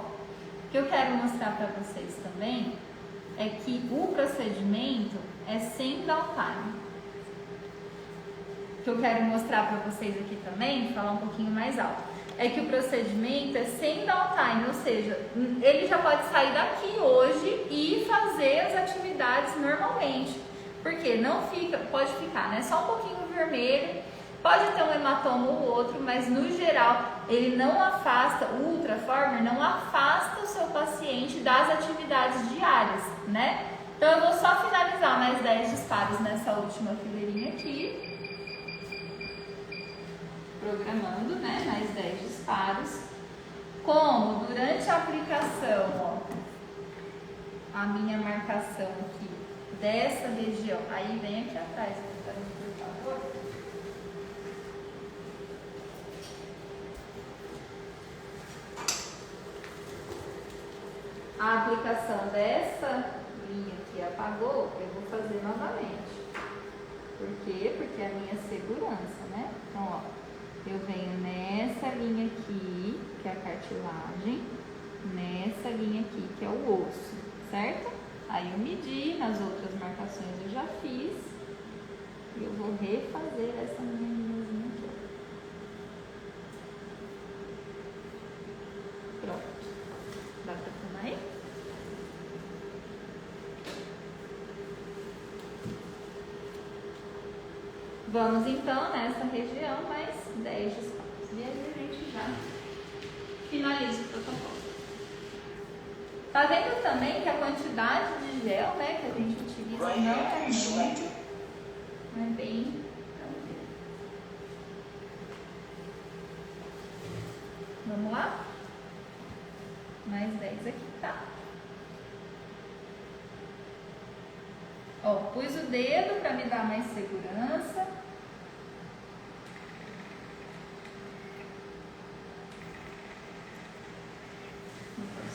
que eu quero mostrar para vocês também é que o procedimento é sem downtime. O que eu quero mostrar para vocês aqui também, falar um pouquinho mais alto, é que o procedimento é sem downtime, ou seja, ele já pode sair daqui hoje e fazer as atividades normalmente. Porque não fica, pode ficar, né? Só um pouquinho vermelho, pode ter um hematoma ou outro, mas no geral ele não afasta, o Ultraformer não afasta o seu paciente das atividades diárias, né? Então eu vou só finalizar mais 10 disparos nessa última fileirinha aqui. Programando, né, mais 10 disparos. Como durante a aplicação, ó, a minha marcação aqui dessa região, aí vem aqui atrás, por favor. A aplicação dessa linha que apagou, eu vou fazer novamente. Por quê? Porque é a minha segurança, né? Então, ó. Eu venho nessa linha aqui, que é a cartilagem, nessa linha aqui, que é o osso, certo? Aí eu medi, nas outras marcações eu já fiz, e eu vou refazer essa minha linhazinha aqui. Pronto. Dá pra filmar aí? Vamos então nessa região mais 10 disparos. E aí a gente já finaliza o protocolo. Tá vendo também que a quantidade de gel, né, que a gente utiliza não é muito, não é bem tranquilo. Vamos lá? Mais 10 aqui, tá? Ó, pus o dedo para me dar mais segurança.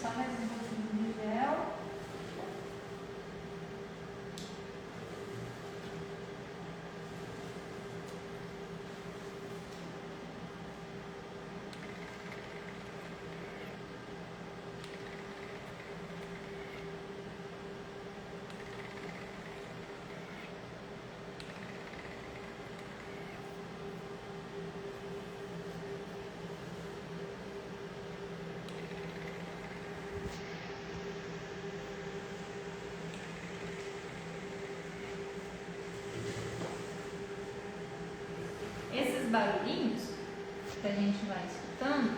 Só mais um pouquinho de gel. Esses barulhinhos que a gente vai escutando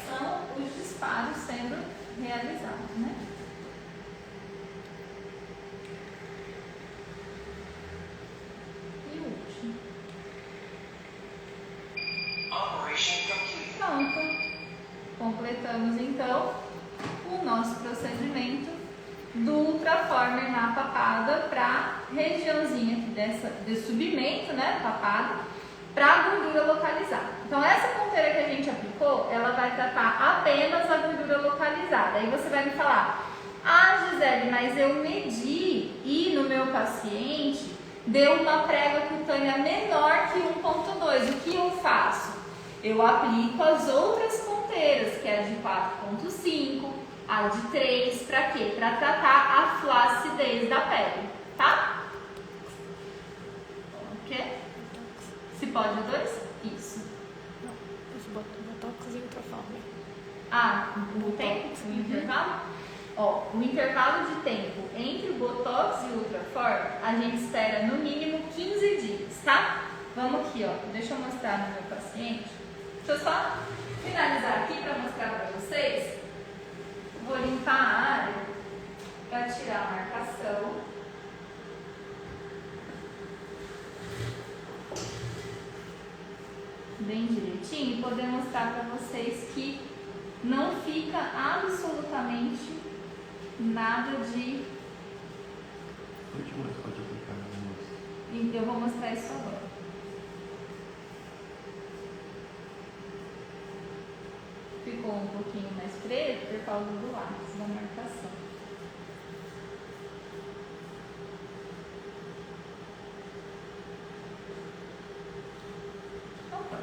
são os disparos sendo realizados, né? E o último. Pronto. Completamos então o nosso procedimento do Ultraformer na papada para regiãozinha aqui de subimento, né, papada, para a gordura localizada. Então essa ponteira que a gente aplicou, ela vai tratar apenas a gordura localizada. Aí você vai me falar: ah, Gisele, mas eu medi e no meu paciente deu uma prega cutânea menor que 1.2. O que eu faço? Eu aplico as outras ponteiras, que é a de 4.5, a de 3, para quê? Para tratar a flacidez da pele, tá? Ok? Se pode 2? Isso.
e Ultraformer.
O tempo? O intervalo? Ó, o intervalo de tempo entre o Botox e o Ultraform, a gente espera no mínimo 15 dias, tá? Vamos aqui, ó. Deixa eu mostrar no meu paciente. Deixa eu só finalizar aqui para mostrar para vocês. Vou limpar a área para tirar a marcação. Bem direitinho e poder mostrar para vocês que não fica absolutamente nada de...
Pode aplicar, moça.
Eu vou mostrar isso agora. Ficou um pouquinho mais preto por causa do lápis da marcação.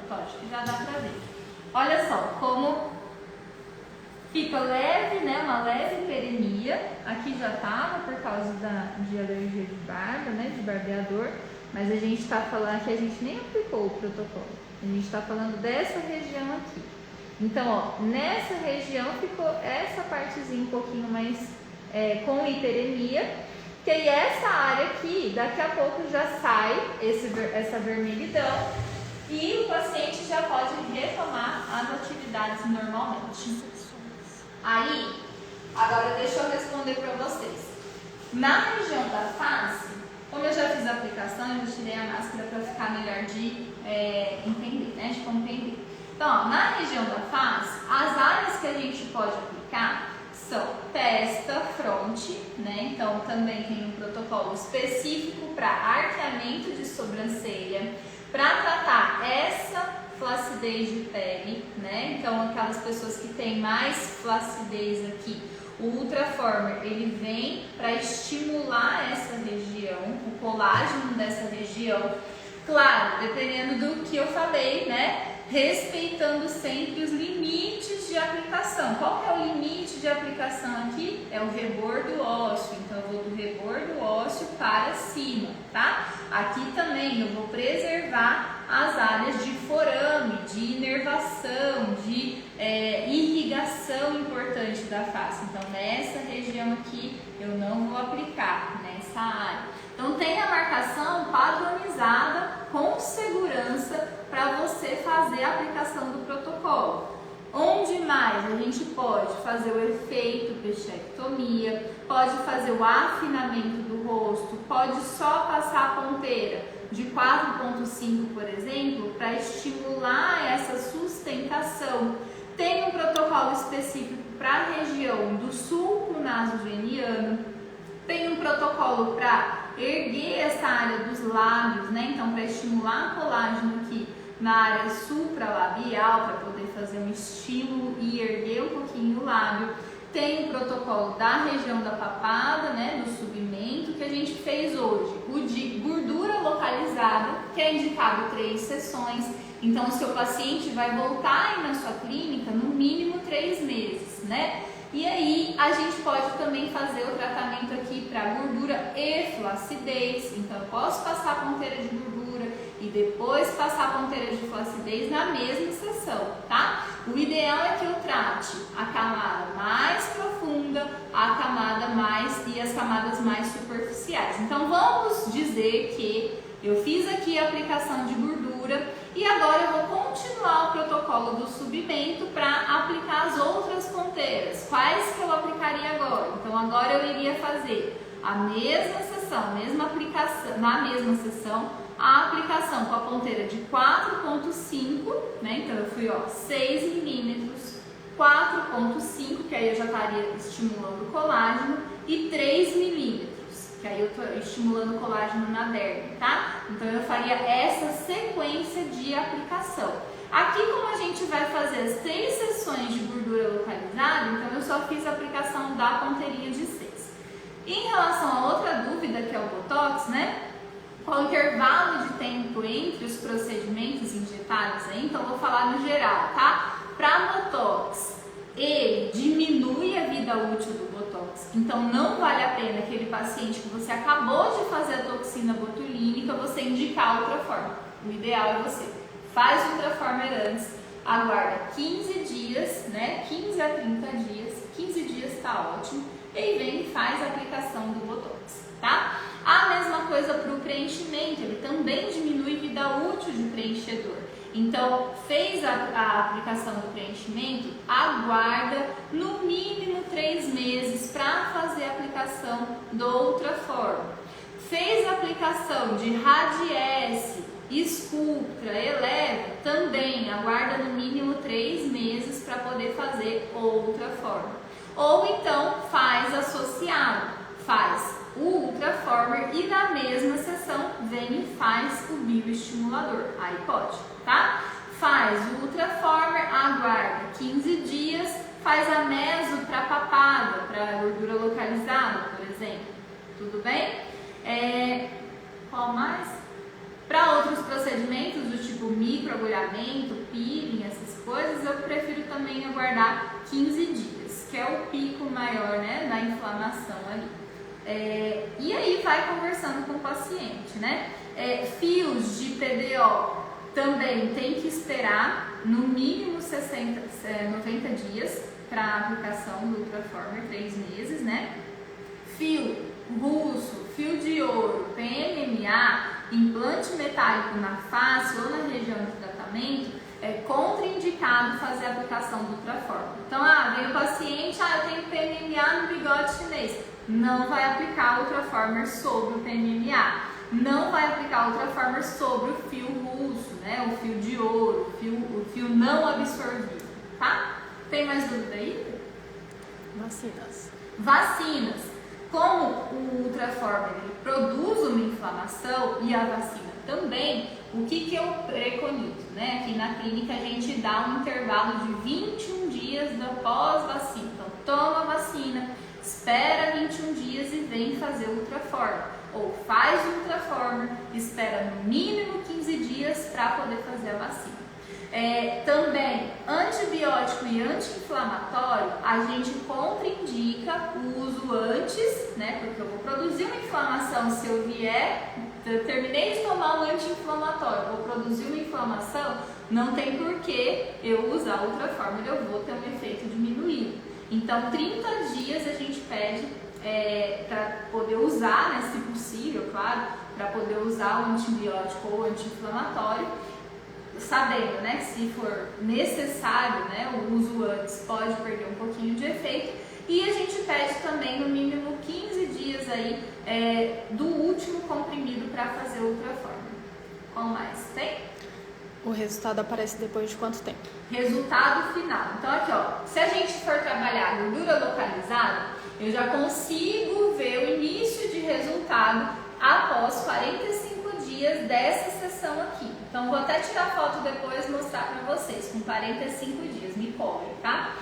Então, acho que já dá pra ver. Olha só como fica leve, né? Uma leve hiperemia. Aqui já tava por causa de alergia de barba, né? De barbeador. Mas a gente tá falando que a gente nem aplicou o protocolo. A gente tá falando dessa região aqui. Então, ó, nessa região ficou essa partezinha um pouquinho mais com hiperemia, que aí essa área aqui, daqui a pouco já sai essa vermelhidão e o paciente já pode retomar as atividades normalmente. Aí, agora deixa eu responder para vocês. Na região da face, como eu já fiz a aplicação, eu já tirei a máscara para ficar melhor de entender, né, de compreender. Então, ó, na região da face, as áreas que a gente pode aplicar são testa, fronte, né? Então, também tem um protocolo específico para arqueamento de sobrancelha, para tratar essa flacidez de pele, né? Então, aquelas pessoas que têm mais flacidez aqui, o Ultraformer, ele vem para estimular essa região, o colágeno dessa região. Claro, dependendo do que eu falei, né? Respeitando sempre os limites de aplicação. Qual que é o limite de aplicação aqui? É o rebordo ósseo. Então, eu vou do rebordo ósseo para cima, tá? Aqui também eu vou preservar as áreas de forame, de inervação, de irrigação importante da face. Então, nessa região aqui, eu não vou aplicar nessa área. Então, tem a marcação padronizada com segurança para você fazer a aplicação do protocolo. Onde mais a gente pode fazer o efeito bichectomia, pode fazer o afinamento do rosto, pode só passar a ponteira de 4,5, por exemplo, para estimular essa sustentação. Tem um protocolo específico para a região do sulco nasogeniano, tem um protocolo para erguer essa área dos lábios, né? Então, para estimular colágeno aqui na área supralabial, para poder fazer um estímulo e erguer um pouquinho o lábio. Tem o protocolo da região da papada, né? Do submento, que a gente fez hoje. O de gordura localizada, que é indicado 3 sessões. Então, o seu paciente vai voltar aí na sua clínica no mínimo 3 meses, né? E aí, a gente pode também fazer o tratamento aqui para gordura e flacidez. Então, eu posso passar a ponteira de gordura e depois passar a ponteira de flacidez na mesma sessão, tá? O ideal é que eu trate a camada mais profunda, a camada mais e as camadas mais superficiais. Então, vamos dizer que eu fiz aqui a aplicação de gordura e agora eu vou continuar o protocolo do submento para aplicar as outras ponteiras. Quais que eu aplicaria agora? Então, agora eu iria fazer a mesma sessão, a mesma aplicação, na mesma sessão, a aplicação com a ponteira de 4,5, né? Então, eu fui, ó, 6 milímetros, 4,5, que aí eu já estaria estimulando o colágeno, e 3 milímetros, que aí eu estou estimulando o colágeno na derme, tá? Então, eu faria essa sequência de aplicação. Aqui, como a gente vai fazer as 3 sessões de gordura localizada, então eu só fiz a aplicação da ponteirinha de 6. Em relação a outra dúvida, que é o Botox, né? Qual o intervalo de tempo entre os procedimentos injetáveis aí? Então, eu vou falar no geral, tá? Para Botox, ele diminui a vida útil do Botox. Então, não vale a pena aquele paciente que você acabou de fazer a toxina botulínica, você indicar o Ultraformer. O ideal é você faz o Ultraformer antes, aguarda 15 15 a 30 dias, 15 dias está ótimo, e aí vem e faz a aplicação do Botox, tá? A mesma coisa para o preenchimento, ele também diminui vida útil de preenchedor. Então, fez a aplicação do preenchimento, aguarda no mínimo 3 meses para fazer a aplicação do Ultraform. Fez a aplicação de Radiesse, Sculptra, Eleva, também aguarda no mínimo 3 meses para poder fazer outra forma. Ou então faz associado, faz o Ultraformer e na mesma sessão vem e faz o bioestimulador. Aí pode, tá? Faz o Ultraformer, aguarda 15 dias, faz a meso para papada, para gordura localizada, por exemplo. Tudo bem? Qual mais? Para outros procedimentos do tipo microagulhamento, peeling, essas coisas, eu prefiro também aguardar 15 dias, que é o pico maior, né, da inflamação ali. E aí vai conversando com o paciente, né? Fios de PDO também tem que esperar no mínimo 90 dias para a aplicação do Ultraformer, 3 meses, né? Fio russo, fio de ouro, PMMA, implante metálico na face ou na região de tratamento, é contraindicado fazer a aplicação do Ultraformer. Então, vem o paciente, eu tenho PMMA no bigode chinês. Não vai aplicar o Ultraformer sobre o PMMA. Não vai aplicar o Ultraformer sobre o fio russo, né? O fio de ouro, o fio não absorvido, tá? Tem mais dúvida aí? Vacinas. Como o Ultraformer ele produz uma inflamação e a vacina também, o que eu preconizo, né? Aqui na clínica a gente dá um intervalo de 21 dias após vacina. Então, toma a vacina, espera 21 dias e vem fazer o Ultraformer. Ou faz o Ultraformer, espera no mínimo 15 dias para poder fazer a vacina. Também, antibiótico e anti-inflamatório, a gente contraindica o uso antes, né? Porque eu vou produzir uma inflamação se eu terminei de tomar um anti-inflamatório, vou produzir uma inflamação, não tem porquê eu usar o Ultraformer, eu vou ter um efeito diminuído. Então, 30 dias a gente pede para poder usar, né, se possível, claro, para poder usar o antibiótico ou anti-inflamatório, sabendo, né, que se for necessário, né, o uso antes pode perder um pouquinho de efeito, e a gente pede também no mínimo 15 dias aí do último comprimido para fazer o Ultraformer. Qual mais tem?
O resultado aparece depois de quanto tempo?
Resultado final. Então aqui, ó, se a gente for trabalhar gordura localizada, eu já consigo ver o início de resultado após 45 dias dessa sessão aqui. Então vou até tirar foto depois e mostrar para vocês, com 45 dias, me cobrem, tá?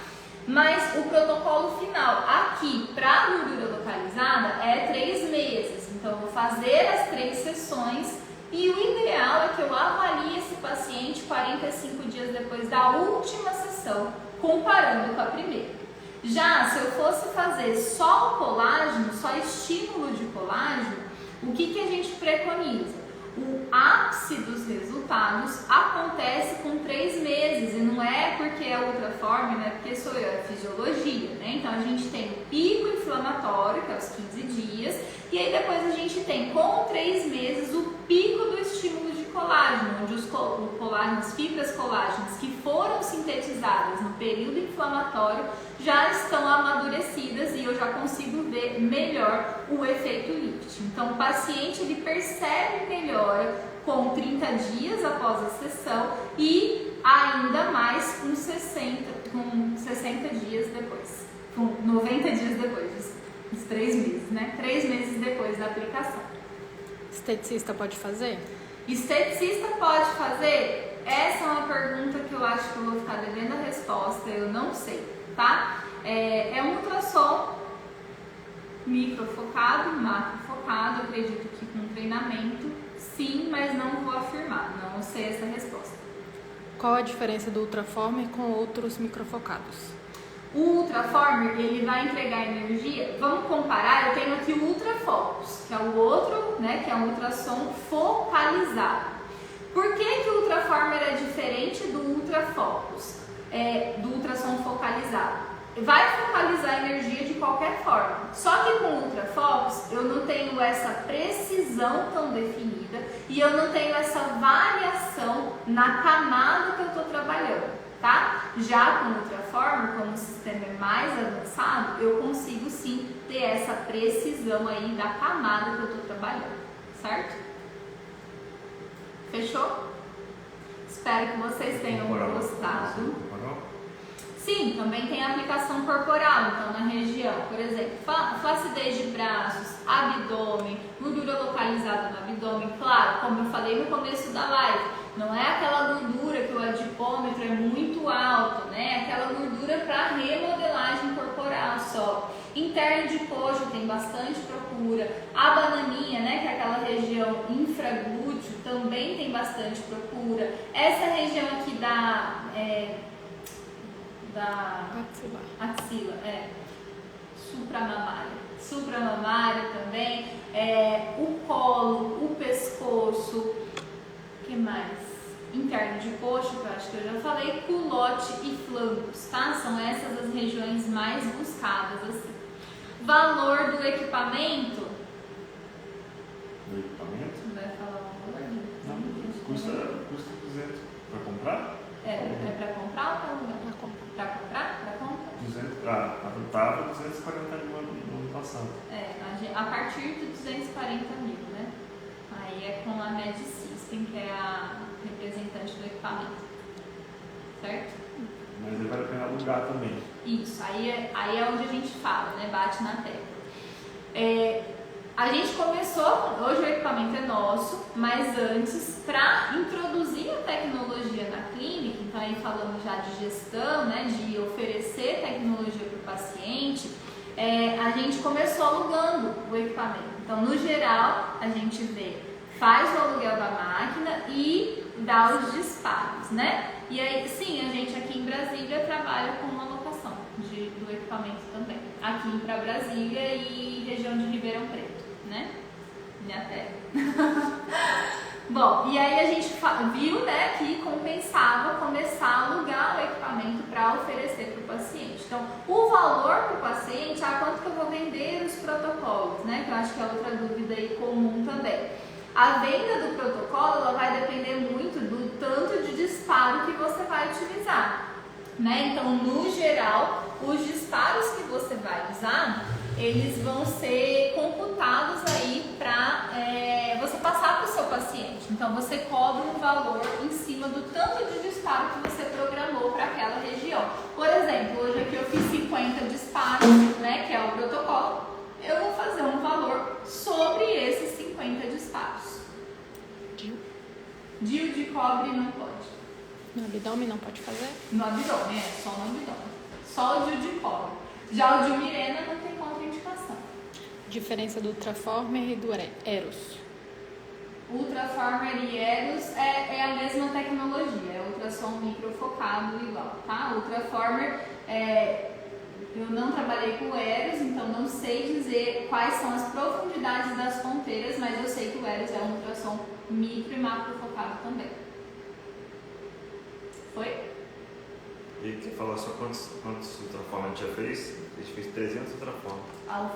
Mas o protocolo final aqui para gordura localizada é 3 meses. Então eu vou fazer as 3 sessões e o ideal é que eu avalie esse paciente 45 dias depois da última sessão, comparando com a primeira. Já se eu fosse fazer só o colágeno, só estímulo de colágeno, o que a gente preconiza? O ápice dos resultados acontece com 3 meses e não é porque é Ultraformer, né? Porque sou eu, é fisiologia, né? Então a gente tem o pico inflamatório, que é os 15 dias, e aí depois a gente tem com 3 meses o pico do estímulo de colágeno, onde as fibras colágenas que foram sintetizadas no período inflamatório já estão amadurecidas e eu já consigo ver melhor o efeito lift. Então o paciente ele percebe melhora com 30 dias após a sessão e ainda mais com 60 dias depois, com 90 dias depois, uns 3 meses, né? 3 meses depois da aplicação.
Esteticista pode fazer?
Esteticista pode fazer? Essa é uma pergunta que eu acho que eu vou ficar devendo a resposta, eu não sei, tá? É um ultrassom microfocado, macrofocado, acredito que com treinamento, sim, mas não vou afirmar, não sei essa resposta.
Qual a diferença do Ultraformer com outros microfocados?
O Ultraformer, ele vai entregar energia, vamos comparar, eu tenho aqui o Ultrafocus, que é o outro, né, que é um ultrassom focalizado. Por que o Ultraformer é diferente do Ultrafocus, do ultrassom focalizado. Vai focalizar a energia de qualquer forma. Só que com ultrafocos eu não tenho essa precisão tão definida e eu não tenho essa variação na camada que eu estou trabalhando, tá? Já com ultraformer, como o sistema é mais avançado, eu consigo sim ter essa precisão aí da camada que eu estou trabalhando, certo? Fechou? Espero que vocês tenham gostado. Sim, também tem aplicação corporal, então na região, por exemplo, flacidez de braços, abdômen, gordura localizada no abdômen, claro, como eu falei no começo da live, não é aquela gordura que o adipômetro é muito alto, né? É aquela gordura para remodelagem corporal só. Interno de coxa tem bastante procura, a bananinha, né, que é aquela região infraglúteo, também tem bastante procura. Essa região aqui da axila, supramamária também, o colo, o pescoço, o que mais? Interno de coxa, que eu acho que eu já falei, culote e flancos, tá? São essas as regiões mais buscadas, assim. Valor do equipamento?
Do equipamento?
Vai falar o valor?
Não, custa 200 para comprar?
É para comprar ou para alugar? Para comprar? Para compra?
200, a tava 240 mil no ano passado.
A partir de 240 mil, né? Aí é com a Med System, que é a representante do equipamento. Certo?
Mas aí vale a pena alugar também.
Isso, aí é onde a gente fala, né? Bate na tecla. A gente começou, hoje o equipamento é nosso, mas antes, para introduzir a tecnologia na clínica, então aí falando já de gestão, né, de oferecer tecnologia para o paciente, a gente começou alugando o equipamento. Então, no geral, a gente faz o aluguel da máquina e dá os disparos, né? E aí, sim, a gente aqui em Brasília trabalha com uma locação do equipamento também. Aqui para Brasília e região de Ribeirão Preto, né? Minha terra. Bom, e aí a gente viu, né, que compensava começar a alugar o equipamento para oferecer para o paciente. Então, o valor para o paciente, quanto que eu vou vender os protocolos, né? Que eu acho que é outra dúvida aí comum também. A venda do protocolo, ela vai depender muito do tanto de disparo que você vai utilizar, né? Então, no geral, os disparos que você vai usar, eles vão ser computados aí para você passar para o seu paciente. Então, você cobra um valor em cima do tanto de disparo que você programou para aquela região. Por exemplo, hoje aqui eu fiz 50 disparos, né, que é o protocolo. Eu vou fazer um valor sobre esses 50 disparos. DIU de cobre não pode.
No abdômen não pode fazer?
No abdômen, só no abdômen. Só o DIU de cobre. Já o DIU Mirena não tem contraindicação.
Diferença do Ultraformer e do Eros?
Ultraformer e Eros é a mesma tecnologia, é ultrassom microfocado igual, tá? Ultraformer, eu não trabalhei com o Eros, então não sei dizer quais são as profundidades das ponteiras, mas eu sei que o Eros é um ultrassom micro e macrofocado também. Foi?
E você falou só quantos ultraformas a gente já fez? A gente fez 300 ultraformas.
O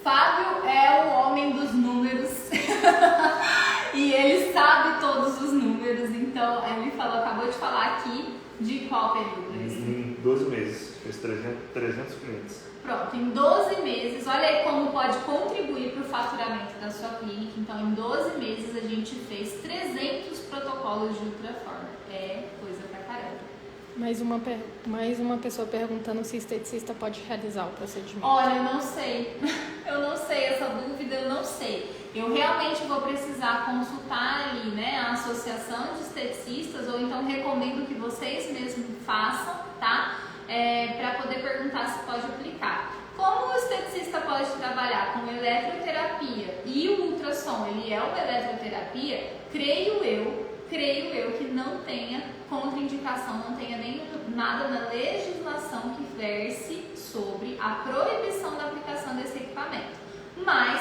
Fábio é o homem dos números e ele sabe todos os números, então ele acabou de falar aqui de qual período?
Em 12 meses, fez 300 clientes.
Pronto, em 12 meses, olha aí como pode contribuir para o faturamento da sua clínica. Então, em 12 meses a gente fez 300 protocolos de ultraformer. É coisa pra caramba.
Mais uma pessoa perguntando se esteticista pode realizar o procedimento.
Olha, eu não sei. Eu não sei, essa dúvida eu não sei. Eu realmente vou precisar consultar ali, né, a associação de esteticistas, ou então recomendo que vocês mesmos façam, tá? Para poder perguntar se pode aplicar. Como o esteticista pode trabalhar com eletroterapia e o ultrassom, ele é uma eletroterapia, creio eu que não tenha contraindicação, não tenha nem nada na legislação que verse sobre a proibição da aplicação desse equipamento. Mas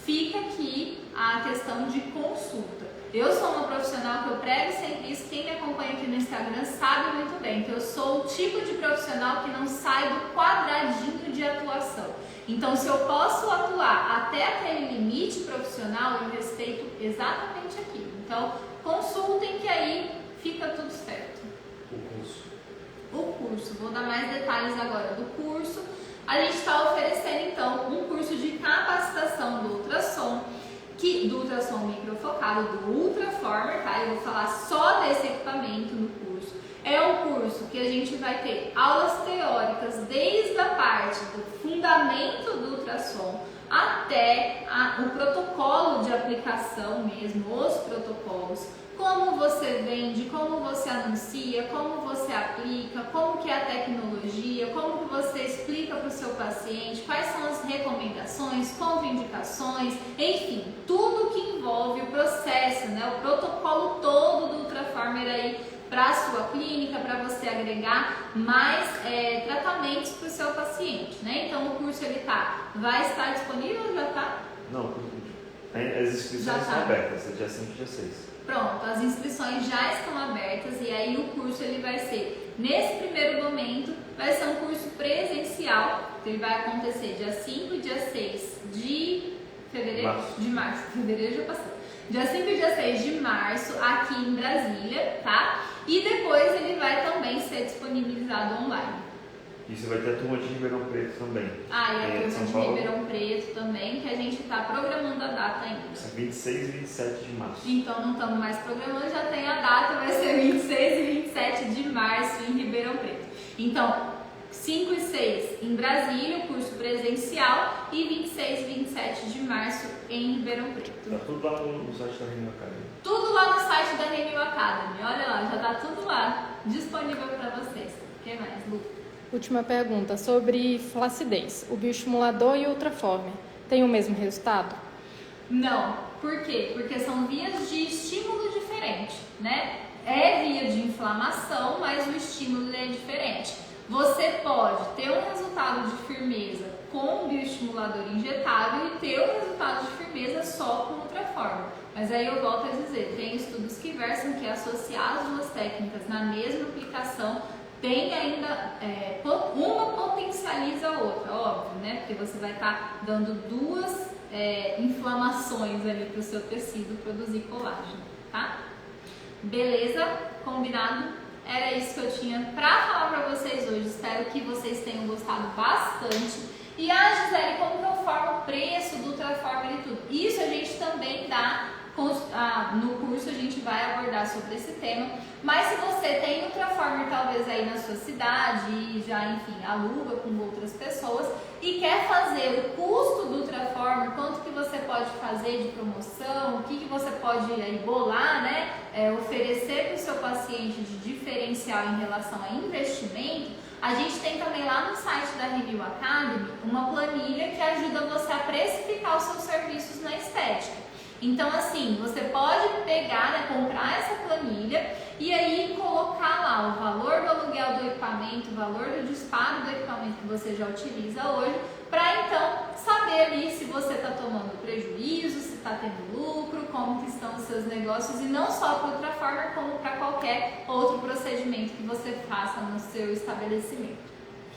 fica aqui a questão de consulta. Eu sou uma profissional que eu prego sempre isso, quem me acompanha aqui no Instagram sabe muito bem que eu sou o tipo de profissional que não sai do quadradinho de atuação. Então, se eu posso atuar até aquele limite profissional, eu respeito exatamente aquilo. Então, consultem que aí fica tudo certo. O curso, vou dar mais detalhes agora do curso. A gente está oferecendo então um curso de capacitação do ultrassom, do ultrassom microfocado, do Ultraformer, tá? Eu vou falar só desse equipamento no curso. É um curso que a gente vai ter aulas teóricas desde a parte do fundamento do ultrassom até o protocolo de aplicação mesmo, os protocolos, como você vende, como você anuncia, como você aplica, como que é a tecnologia, como que você explica para o seu paciente, quais são as recomendações, contraindicações, enfim, tudo que envolve o processo, né, o protocolo todo do Ultraformer aí para a sua clínica, para você agregar mais tratamentos para o seu paciente, né? Então o curso vai estar disponível, já está?
Não, as inscrições estão abertas, dia 5 e dia 6.
Pronto, as inscrições já estão abertas e aí o curso ele vai ser, nesse primeiro momento, vai ser um curso presencial, que ele vai acontecer dia 5 e dia 6 de fevereiro? De março, fevereiro já passou. Dia 5 e dia 6 de março aqui em Brasília, tá? E depois ele vai também ser disponibilizado online.
E você vai ter a turma de Ribeirão Preto também.
E a turma de Ribeirão Preto também, que a gente está programando a data ainda.
26 e 27 de março.
Então não estamos mais programando, já tem a data, vai ser 26 e 27 de março em Ribeirão Preto. Então, 5 e 6 em Brasília, o curso presencial, e 26 e 27 de março em Ribeirão Preto.
Tá tudo lá no site da Renil Academy.
Tudo lá no site da Renil Academy. Olha lá, já tá tudo lá disponível para vocês. O que mais, Lu?
Última pergunta, sobre flacidez. O bioestimulador e o Ultraformer têm o mesmo resultado?
Não. Por quê? Porque são vias de estímulo diferente, né? É via de inflamação, mas o estímulo é diferente. Você pode ter um resultado de firmeza com o bioestimulador injetável e ter um resultado de firmeza só com o Ultraformer. Mas aí eu volto a dizer, tem estudos que versam que associar as duas técnicas na mesma aplicação tem ainda, uma potencializa a outra, óbvio, né? Porque você vai estar dando duas inflamações ali para o seu tecido produzir colágeno, tá? Beleza? Combinado? Era isso que eu tinha para falar para vocês hoje. Espero que vocês tenham gostado bastante. E Gisele, como que eu formo o preço do Ultraformer e tudo? Isso a gente também dá no curso, a gente vai abordar sobre esse tema. Mas se você tem Ultraformer talvez aí na sua cidade e já, enfim, aluga com outras pessoas e quer fazer o custo do Ultraformer, quanto que você pode fazer de promoção, o que você pode aí bolar, né? Oferecer para o seu paciente de diferencial em relação a investimento, a gente tem também lá no site da Renil Academy uma planilha que ajuda você a precificar os seus serviços na estética. Então, assim, você pode pegar, né, comprar essa planilha e aí colocar lá o valor do aluguel do equipamento, o valor do disparo do equipamento que você já utiliza hoje, para então saber ali se você está tomando prejuízo, se está tendo lucro, como que estão os seus negócios, e não só para o Ultraformer, como para qualquer outro procedimento que você faça no seu estabelecimento.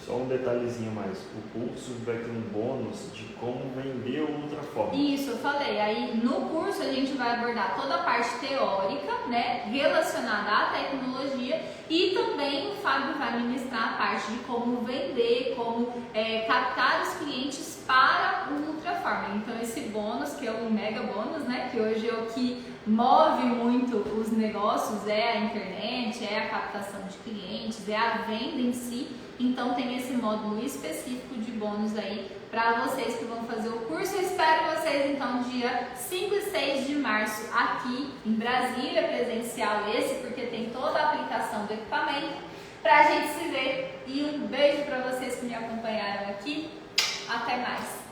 Só um detalhezinho mais, o curso vai ter um bônus de como vender o Ultraformer.
Isso, eu falei. Aí no curso a gente vai abordar toda a parte teórica, né, relacionada à tecnologia, e também o Fábio vai ministrar a parte de como vender, como captar os clientes para o Ultraformer. Então esse bônus, que é um mega bônus, né, que hoje é o que move muito os negócios, é a internet, é a captação de clientes, é a venda em si. Então tem esse módulo específico de bônus aí para vocês que vão fazer o curso. Eu espero vocês então dia 5 e 6 de março aqui em Brasília, presencial esse, porque tem toda a aplicação do equipamento, para a gente se ver. E um beijo para vocês que me acompanharam aqui. Até mais!